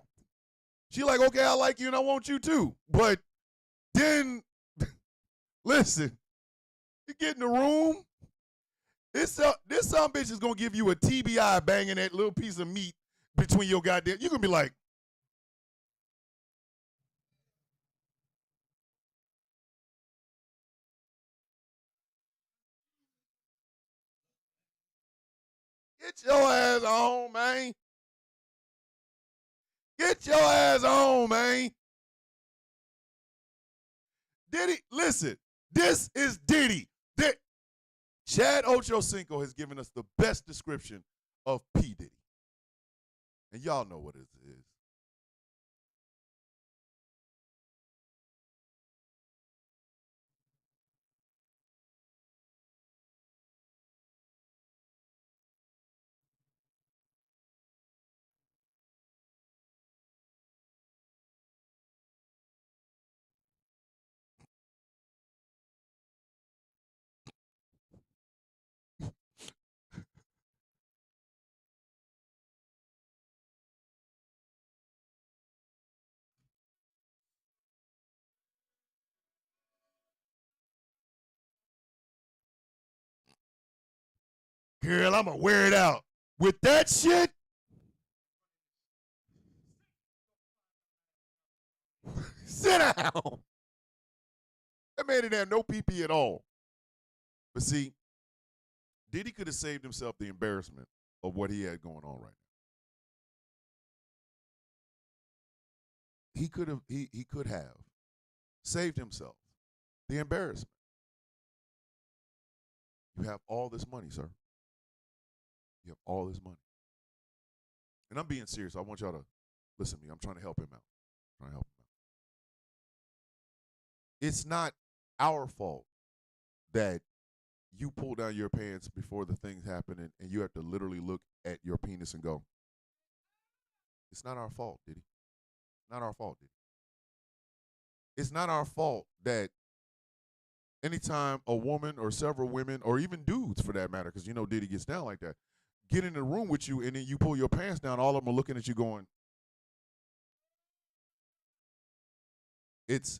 she like, okay, I like you and I want you too. But then, listen, you get in the room, this some bitch is going to give you a TBI banging that little piece of meat between your goddamn, you can be like, get your ass on, man. Get your ass on, man. Diddy, listen, this is Diddy. Chad Ochocinco has given us the best description of P. Diddy. And y'all know what it is. Girl, I'm going to wear it out. With that shit, sit down. That man didn't have no PP at all. But see, Diddy could have saved himself the embarrassment of what he had going on right now. He could have saved himself the embarrassment. You have all this money, sir. You have all this money. And I'm being serious. I want y'all to listen to me. I'm trying to help him out. It's not our fault that you pull down your pants before the things happen and you have to literally look at your penis and go, it's not our fault, Diddy. Not our fault, Diddy. It's not our fault that anytime a woman or several women, or even dudes for that matter, because you know Diddy gets down like that, get in the room with you and then you pull your pants down, all of them are looking at you going, it's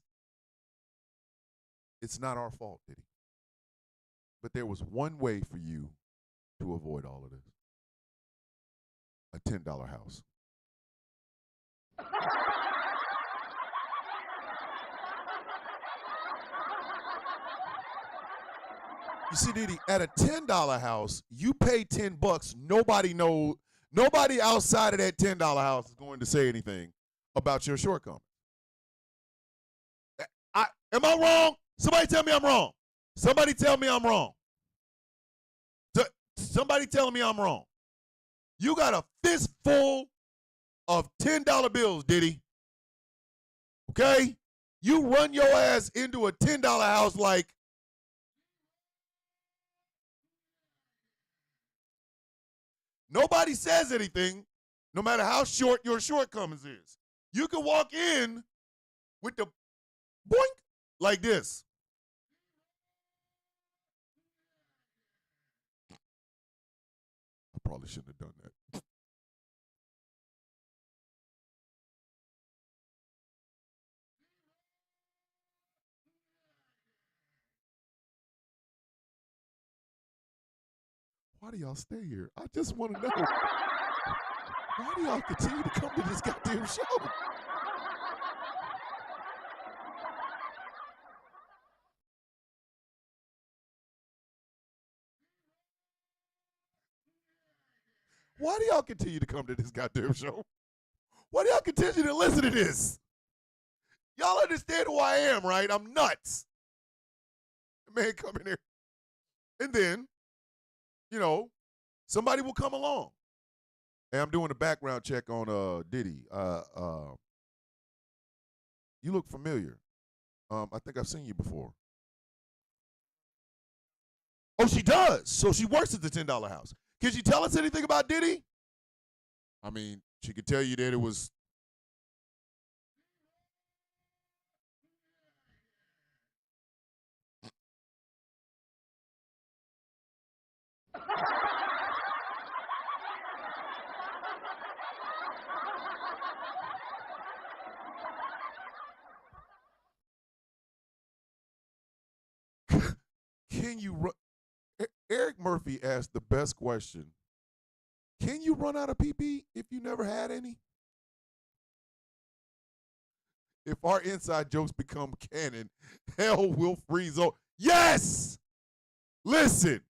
not our fault, Diddy. But there was one way for you to avoid all of this. A $10 house. You see, Diddy, at a $10 house, you pay $10. Nobody outside of that $10 house is going to say anything about your shortcomings. Am I wrong? Somebody tell me I'm wrong. Somebody tell me I'm wrong. Somebody telling me I'm wrong. You got a fistful of $10 bills, Diddy. Okay? You run your ass into a $10 house like, nobody says anything, no matter how short your shortcomings is. You can walk in with the boink like this. I probably shouldn't have done that. why do y'all stay here? I just want to know, why do y'all continue to come to this goddamn show? Why do y'all continue to come to this goddamn show? Why do y'all continue to listen to this? Y'all understand who I am, right? I'm nuts. The man come in here. And then, somebody will come along. Hey, I'm doing a background check on Diddy. You look familiar. I think I've seen you before. Oh, she does. So she works at the $10 house. Can she tell us anything about Diddy? I mean, she could tell you that it was. Can you run? Eric Murphy asked the best question. Can you run out of PP if you never had any? If our inside jokes become canon, hell will freeze over. Yes! Listen.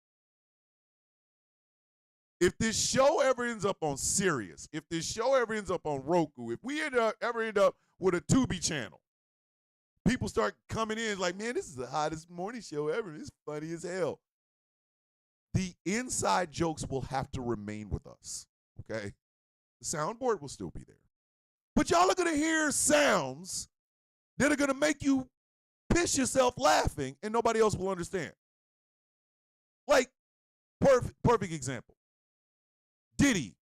If this show ever ends up on Sirius, if this show ever ends up on Roku, if we ever end up with a Tubi channel, people start coming in like, man, this is the hottest morning show ever. It's funny as hell. The inside jokes will have to remain with us, okay? The soundboard will still be there. But y'all are going to hear sounds that are going to make you piss yourself laughing and nobody else will understand. Like, perfect example. Diddy.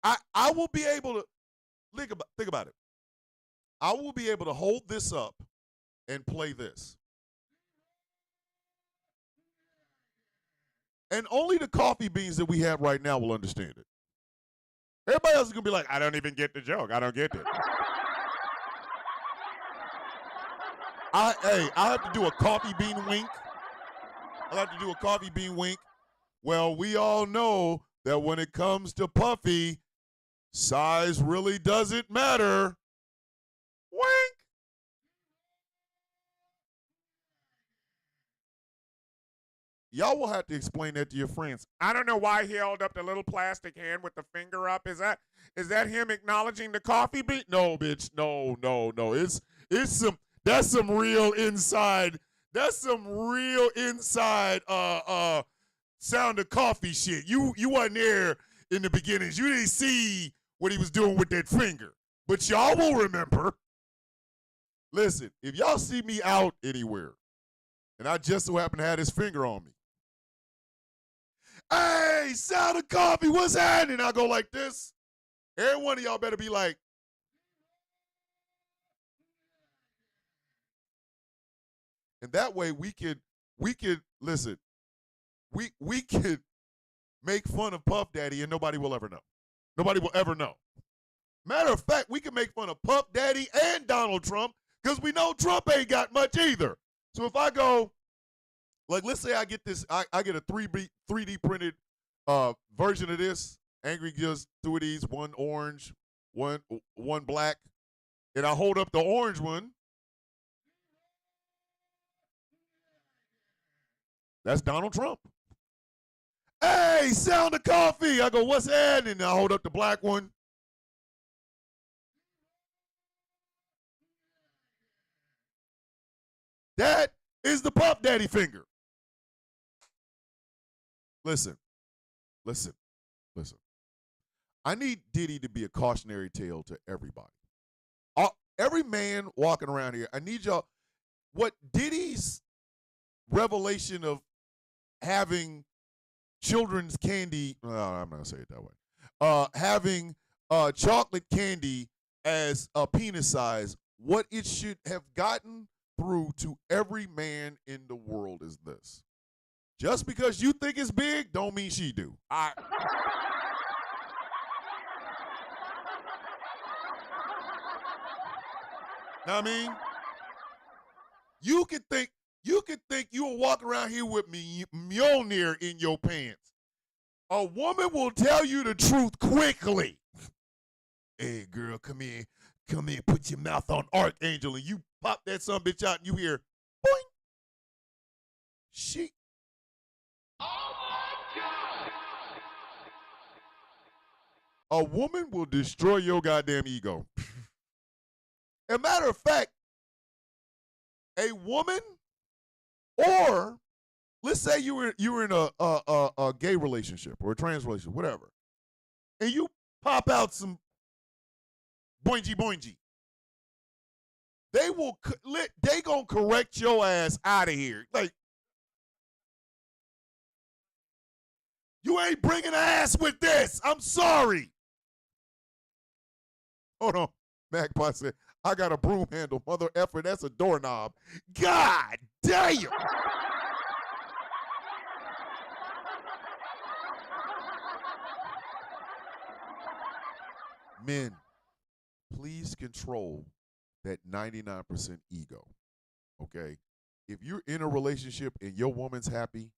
I will be able to, think about it. I will be able to hold this up and play this. And only the coffee beans that we have right now will understand it. Everybody else is going to be like, I don't even get the joke. I don't get it. I have to do a coffee bean wink. I have to do a coffee bean wink. Well, we all know that when it comes to Puffy, size really doesn't matter. Wink. Y'all will have to explain that to your friends. I don't know why he held up the little plastic hand with the finger up. Is that him acknowledging the coffee bean? No, bitch. No. That's some real inside. That's some real inside sound of coffee shit. You wasn't there in the beginnings. You didn't see what he was doing with that finger. But y'all will remember. Listen, if y'all see me out anywhere, and I just so happen to have this finger on me, hey, sound of coffee, what's happening? I go like this. Every one of y'all better be like, and that way we could listen, we could make fun of Puff Daddy and nobody will ever know. Nobody will ever know. Matter of fact, we can make fun of Puff Daddy and Donald Trump because we know Trump ain't got much either. So if I go, like, let's say I get this, I get a 3D printed version of this. Angry gives two of these, one orange, one black, and I hold up the orange one. That's Donald Trump. Hey, sound of coffee. I go, what's that? And I hold up the black one. That is the Puff Daddy finger. Listen. I need Diddy to be a cautionary tale to everybody. Every man walking around here, I need y'all. What Diddy's revelation of having children's candy, no, I'm not going to say it that way, having chocolate candy as a penis size, what it should have gotten through to every man in the world is this. Just because you think it's big, don't mean she do. Know what I mean? You can think You could think you will walk around here with me Mjolnir in your pants. A woman will tell you the truth quickly. Hey, girl, come in. Come in, put your mouth on Archangel, and you pop that son bitch out, and you hear, boing. She. Oh, my God. A woman will destroy your goddamn ego. As a matter of fact, a woman, or let's say you were in a gay relationship or a trans relationship, whatever, and you pop out some boingy boingy. They gonna correct your ass out of here. Like, you ain't bringing ass with this. I'm sorry. Hold on. Magpie said, I got a broom handle, mother effer. That's a doorknob. God damn. Men, please control that 99% ego, okay? If you're in a relationship and your woman's happy,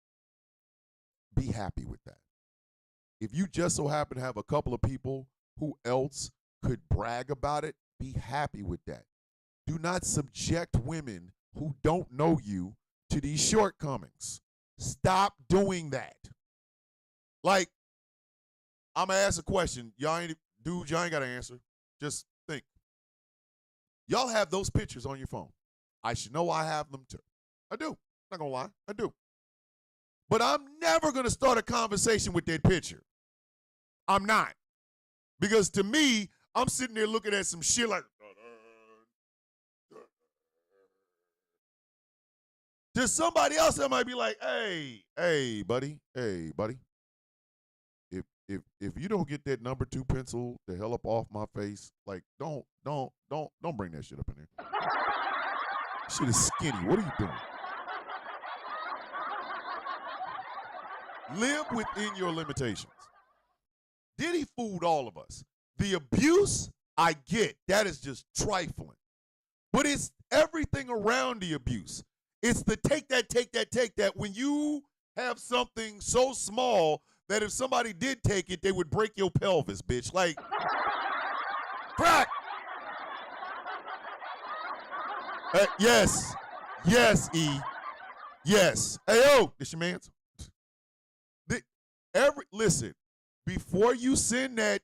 be happy with that. If you just so happen to have a couple of people who else could brag about it, be happy with that. Do not subject women who don't know you to these shortcomings. Stop doing that. Like, I'm going to ask a question. Dudes, y'all ain't got to answer. Just think. Y'all have those pictures on your phone. I should know I have them too. I do. Not going to lie. I do. But I'm never going to start a conversation with that picture. I'm not. Because to me, I'm sitting there looking at some shit like, to somebody else that might be like, hey, buddy. If you don't get that number 2 pencil the hell up off my face, like don't bring that shit up in there. Shit is skinny. What are you doing? Live within your limitations. Diddy fooled all of us. The abuse, I get. That is just trifling. But it's everything around the abuse. It's the take that. When you have something so small that if somebody did take it, they would break your pelvis, bitch. Like, crack. Yes, E. Yes. Hey, yo, this your man's. Listen, before you send that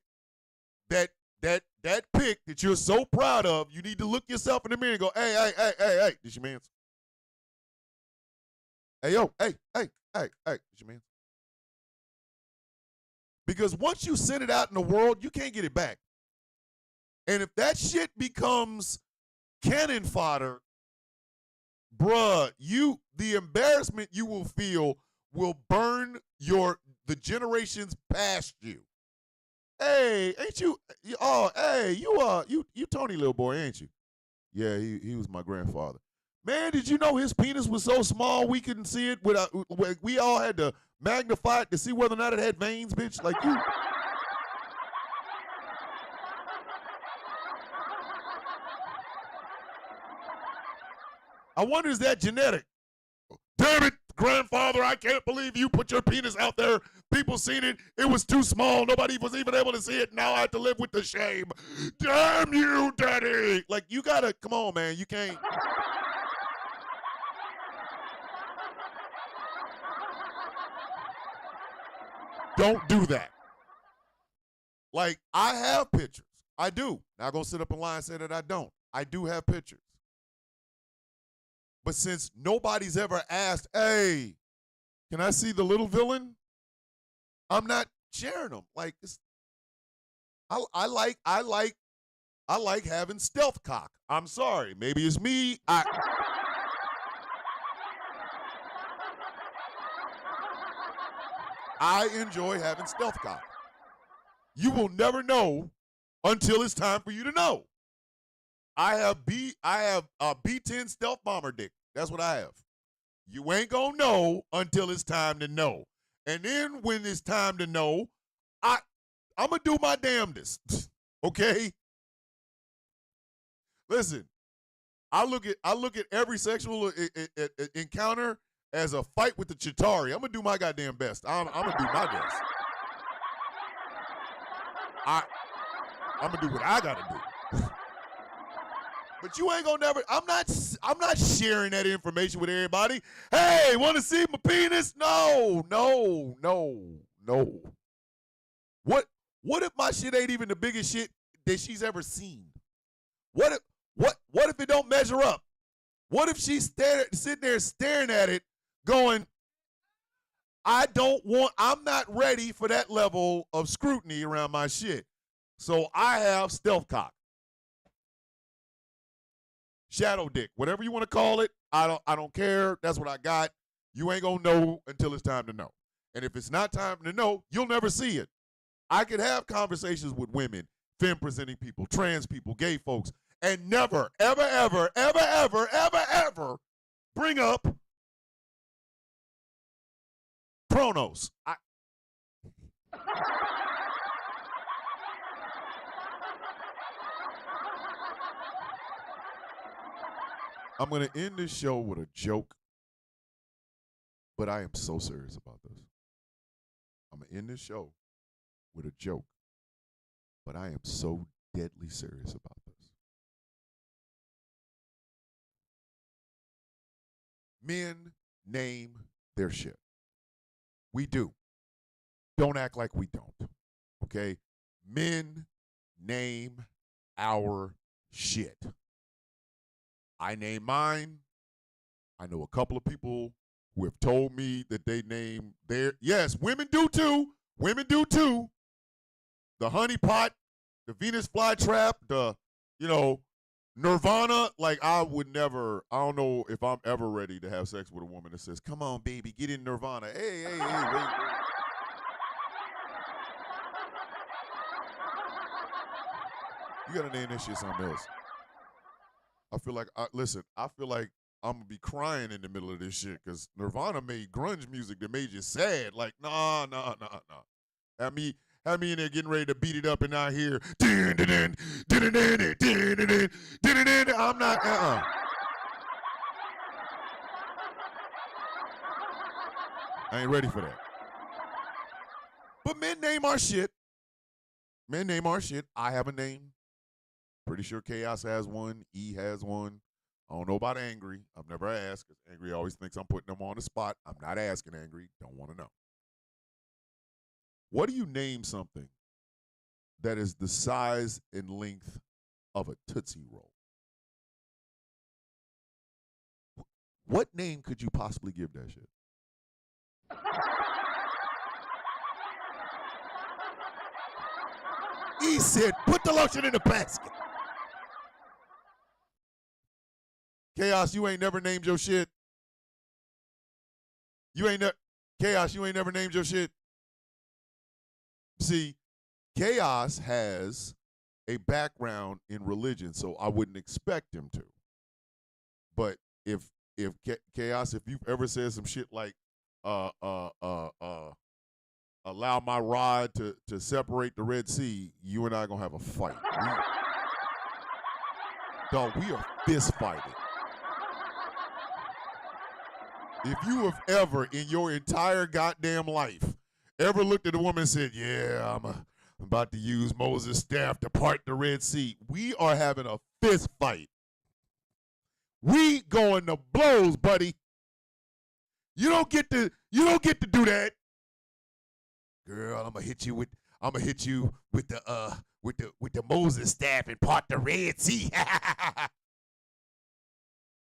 pic that you're so proud of, you need to look yourself in the mirror and go, hey, this your man's. Hey, yo, hey, this your man's. Because once you send it out in the world, you can't get it back. And if that shit becomes cannon fodder, bruh, the embarrassment you will feel will burn the generations past you. Hey, ain't you? Oh, hey, you Tony little boy, ain't you? Yeah, he was my grandfather. Man, did you know his penis was so small we couldn't see it? We all had to magnify it to see whether or not it had veins, bitch. Like you. I wonder, is that genetic? Damn it, grandfather, I can't believe you put your penis out there. People seen it. It was too small. Nobody was even able to see it. Now I have to live with the shame. Damn you, daddy. Like, you gotta, come on, man. You can't. Don't do that. Like, I have pictures. I do. Not gonna sit up and lie and say that I don't. I do have pictures. But since nobody's ever asked, hey, can I see the little villain? I'm not sharing them. Like, I like having stealth cock. I'm sorry. Maybe it's me. I enjoy having stealth cock. You will never know until it's time for you to know. I have a B-10 stealth bomber dick. That's what I have. You ain't gonna know until it's time to know. And then when it's time to know, I'm gonna do my damnedest. Okay? Listen, I look at every sexual encounter as a fight with the Chitauri. I'm gonna do my goddamn best. I'm gonna do my best. I'm gonna do what I gotta do. But you ain't gonna never. I'm not sharing that information with everybody. Hey, want to see my penis? No. What if my shit ain't even the biggest shit that she's ever seen? What if it don't measure up? What if she's sitting there staring at it, going, I'm not ready for that level of scrutiny around my shit. So I have stealth cock. Shadow dick, whatever you want to call it, I don't care. That's what I got. You ain't gonna know until it's time to know. And if it's not time to know, you'll never see it. I could have conversations with women, femme presenting people, trans people, gay folks, and never, ever, ever, ever, ever, ever, ever bring up pronos. I'm going to end this show with a joke, but I am so serious about this. I'm going to end this show with a joke, but I am so deadly serious about this. Men name their shit. We do. Don't act like we don't. Okay? Men name our shit. I name mine. I know a couple of people who have told me that they name their. Yes, women do too. Women do too. The honeypot, the Venus flytrap, the, Nirvana. Like, I don't know if I'm ever ready to have sex with a woman that says, come on, baby, get in Nirvana. Hey, wait. You gotta name this shit something else. I feel like I'm gonna be crying in the middle of this shit because Nirvana made grunge music that made you sad. Like, nah. Have me in there getting ready to beat it up and I hear I'm not, I ain't ready for that. But men name our shit. Men name our shit. I have a name. Pretty sure Chaos has one. E has one. I don't know about Angry. I've never asked because Angry always thinks I'm putting them on the spot. I'm not asking Angry. Don't want to know. What do you name something that is the size and length of a Tootsie Roll? What name could you possibly give that shit? He said, put the lotion in the basket. Chaos, you ain't never named your shit. Chaos, you ain't never named your shit. See, Chaos has a background in religion, so I wouldn't expect him to. But if Chaos, if you've ever said some shit like allow my rod to separate the Red Sea, you and I are gonna have a fight. We are fist fighting. If you have ever in your entire goddamn life ever looked at a woman and said, yeah, I'm about to use Moses' staff to part the Red Sea, we are having a fist fight. We going to blows, buddy. You don't get to do that. Girl, I'm gonna hit you with the Moses staff and part the Red Sea.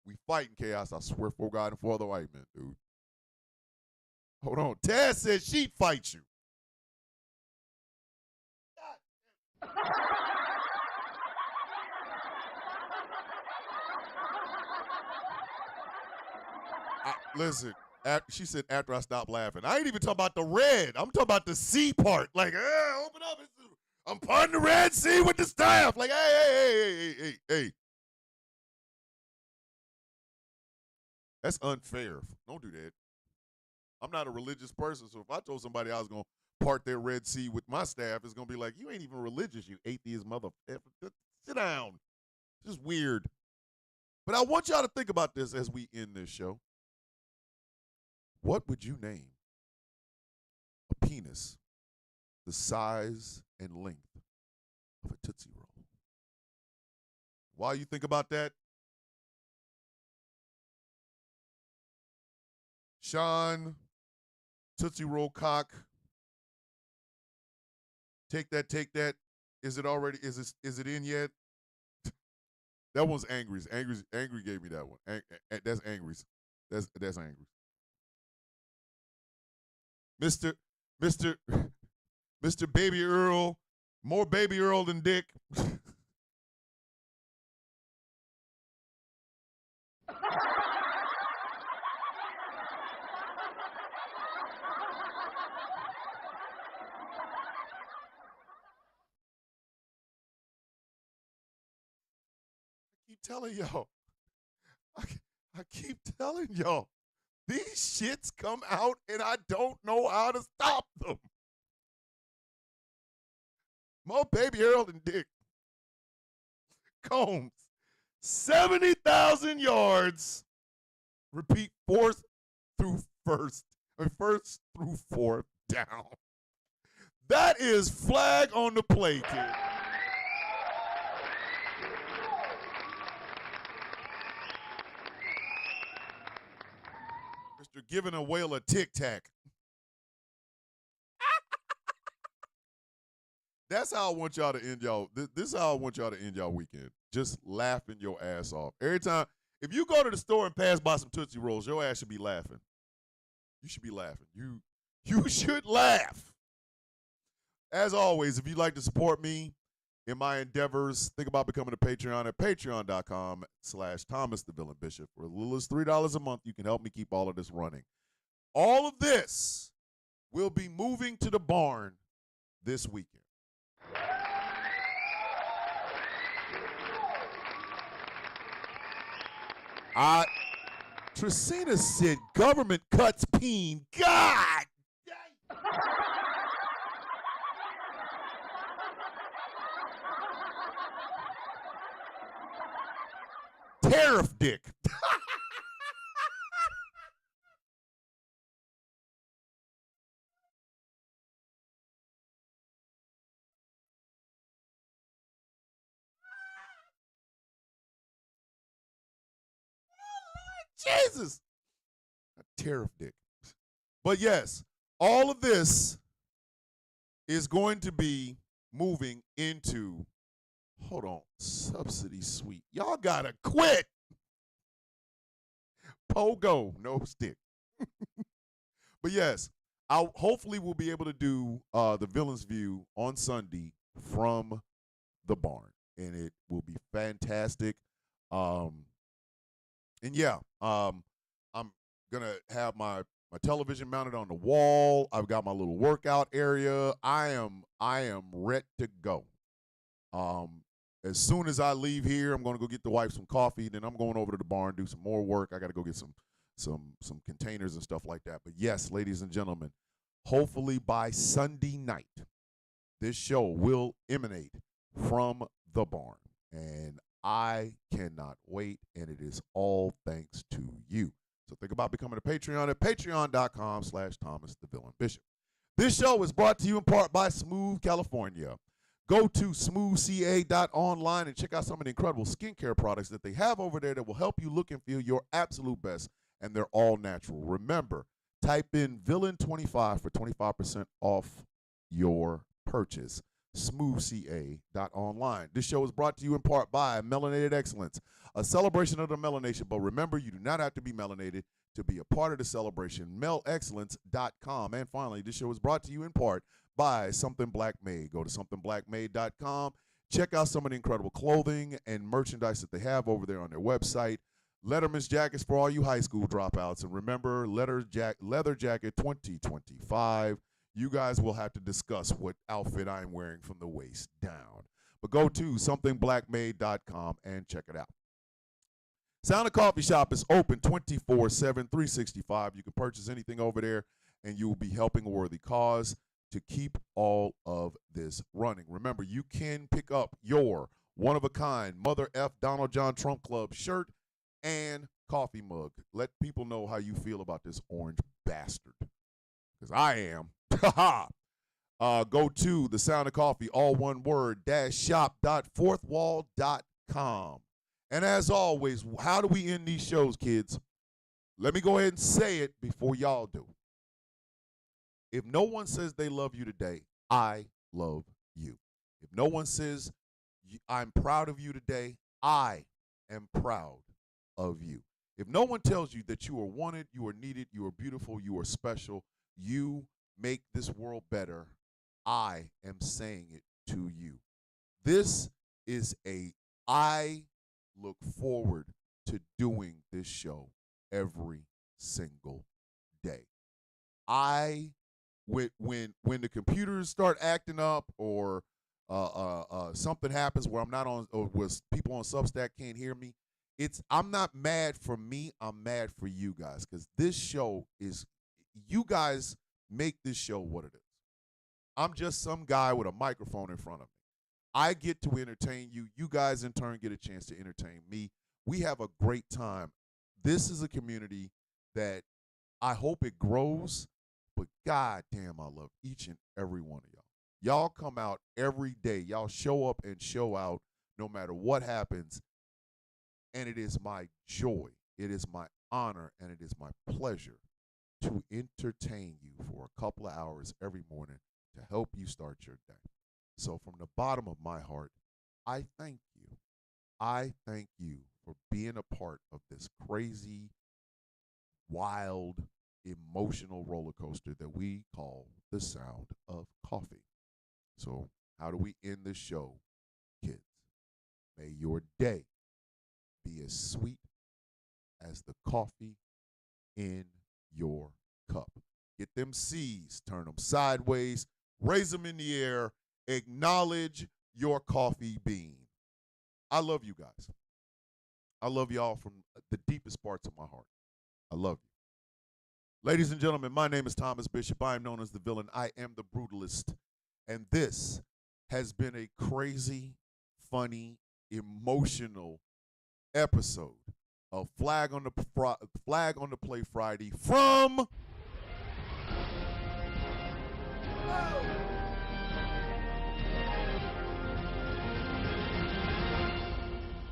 We fighting, Chaos. I swear for God and for the white men, dude. Hold on. Taz says she'd fight you. Listen, she said after I stopped laughing. I ain't even talking about the red. I'm talking about the sea part. Like, open up. I'm parting the Red Sea with the staff. Like, hey. That's unfair. Don't do that. I'm not a religious person, so if I told somebody I was going to part their Red Sea with my staff, it's going to be like, you ain't even religious, you atheist motherfucker. Sit down. It's just weird. But I want y'all to think about this as we end this show. What would you name a penis the size and length of a Tootsie Roll? While you think about that, Sean, Tootsie Roll cock, take that, take that. Is it already? Is it in yet? That one's Angry's. Angry gave me that one. That's Angry's. That's Angry. Mr. Mr. Mr. Baby Earl, more Baby Earl than Dick. Keep telling y'all. I keep telling y'all. These shits come out and I don't know how to stop them. More Baby Earl than Dick. Combs. 70,000 yards. Repeat, first through fourth down. That is flag on the play, kid. Mr. Giving a whale a tic tac. That's how I want y'all to end y'all. This is how I want y'all to end y'all weekend. Just laughing your ass off. Every time, if you go to the store and pass by some Tootsie Rolls, your ass should be laughing. You should be laughing. You should laugh. As always, if you'd like to support me in my endeavors, think about becoming a Patreon at patreon.com/Thomas the Villain Bishop. For as little as $3 a month, you can help me keep all of this running. All of this will be moving to the barn this weekend. Tracina said government cuts peen. God! Tariff dick. Jesus. A tariff dick. But yes, all of this is going to be moving into, hold on, subsidy suite. Y'all gotta quit. Pogo, no stick. But yes, hopefully we'll be able to do the Villain's View on Sunday from the barn, and it will be fantastic. And yeah, I'm gonna have my television mounted on the wall. I've got my little workout area. I am ready to go. As soon as I leave here, I'm gonna go get the wife some coffee. Then I'm going over to the barn, do some more work. I got to go get some containers and stuff like that. But yes, ladies and gentlemen, hopefully by Sunday night, this show will emanate from the barn, and I cannot wait. And it is all thanks to you. So think about becoming a Patreon at patreon.com/Thomas the Villain Bishop. This show is brought to you in part by Smooth California. Go to smoothca.online and check out some of the incredible skincare products that they have over there that will help you look and feel your absolute best, and they're all natural. Remember, type in Villain25 for 25% off your purchase. smoothca.online. This show is brought to you in part by Melanated Excellence, a celebration of the melanation. But remember, you do not have to be melanated to be a part of the celebration. melexcellence.com. And finally, this show is brought to you in part by Something Black Made. Go to somethingblackmade.com. Check out some of the incredible clothing and merchandise that they have over there on their website. Letterman's jackets for all you high school dropouts. And remember, Leather Jacket 2025. You guys will have to discuss what outfit I'm wearing from the waist down. But go to somethingblackmade.com and check it out. Sound of Coffee Shop is open 24/7, 365. You can purchase anything over there, and you will be helping a worthy cause to keep all of this running. Remember, you can pick up your one-of-a-kind Mother F. Donald John Trump Club shirt and coffee mug. Let people know how you feel about this orange bastard. Because I am. Go to The Sound of Coffee, all one word, shop.fourthwall.com. And as always, how do we end these shows, kids? Let me go ahead and say it before y'all do. If no one says they love you today, I love you. If no one says I'm proud of you today, I am proud of you. If no one tells you that you are wanted, you are needed, you are beautiful, you are special, you make this world better, I am saying it to you. This is I look forward to doing this show every single day. When the computers start acting up or something happens where I'm not on, or where people on Substack can't hear me, I'm not mad for me. I'm mad for you guys, because this show is, you guys make this show what it is. I'm just some guy with a microphone in front of me. I get to entertain you. You guys in turn get a chance to entertain me. We have a great time. This is a community that I hope it grows, but god damn, I love each and every one of y'all. Y'all come out every day. Y'all show up and show out no matter what happens. And it is my joy, it is my honor, and it is my pleasure to entertain you for a couple of hours every morning to help you start your day. So from the bottom of my heart, I thank you. I thank you for being a part of this crazy, wild, emotional roller coaster that we call The Sound of Coffee. So how do we end this show, kids? May your day be as sweet as the coffee in your cup. Get them C's, turn them sideways, raise them in the air, acknowledge your coffee bean. I love you guys. I love y'all from the deepest parts of my heart. I love you. Ladies and gentlemen, my name is Thomas Bishop. I am known as the villain. I am the brutalist. And this has been a crazy, funny, emotional episode of Flag on the Play Friday from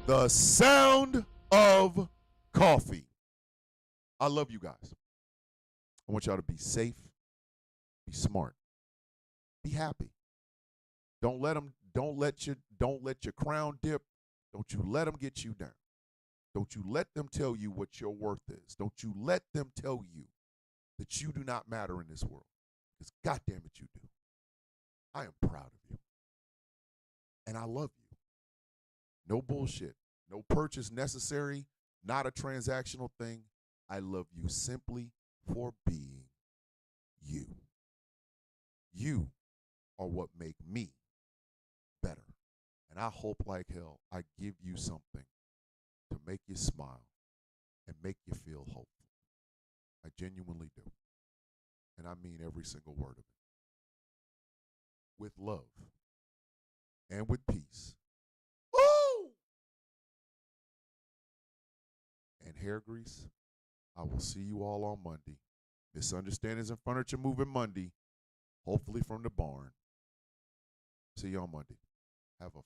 The Sound of Coffee. I love you guys. I want y'all to be safe, be smart, be happy. Don't let your crown dip. Don't you let them get you down. Don't you let them tell you what your worth is. Don't you let them tell you that you do not matter in this world. Because goddamn it, you do. I am proud of you. And I love you. No bullshit. No purchase necessary. Not a transactional thing. I love you simply for being you. You are what make me better. And I hope like hell I give you something to make you smile and make you feel hopeful. I genuinely do. And I mean every single word of it. With love and with peace. Woo! And hair grease. I will see you all on Monday. Misunderstandings and Furniture Moving Monday. Hopefully from the barn. See you on Monday. Have a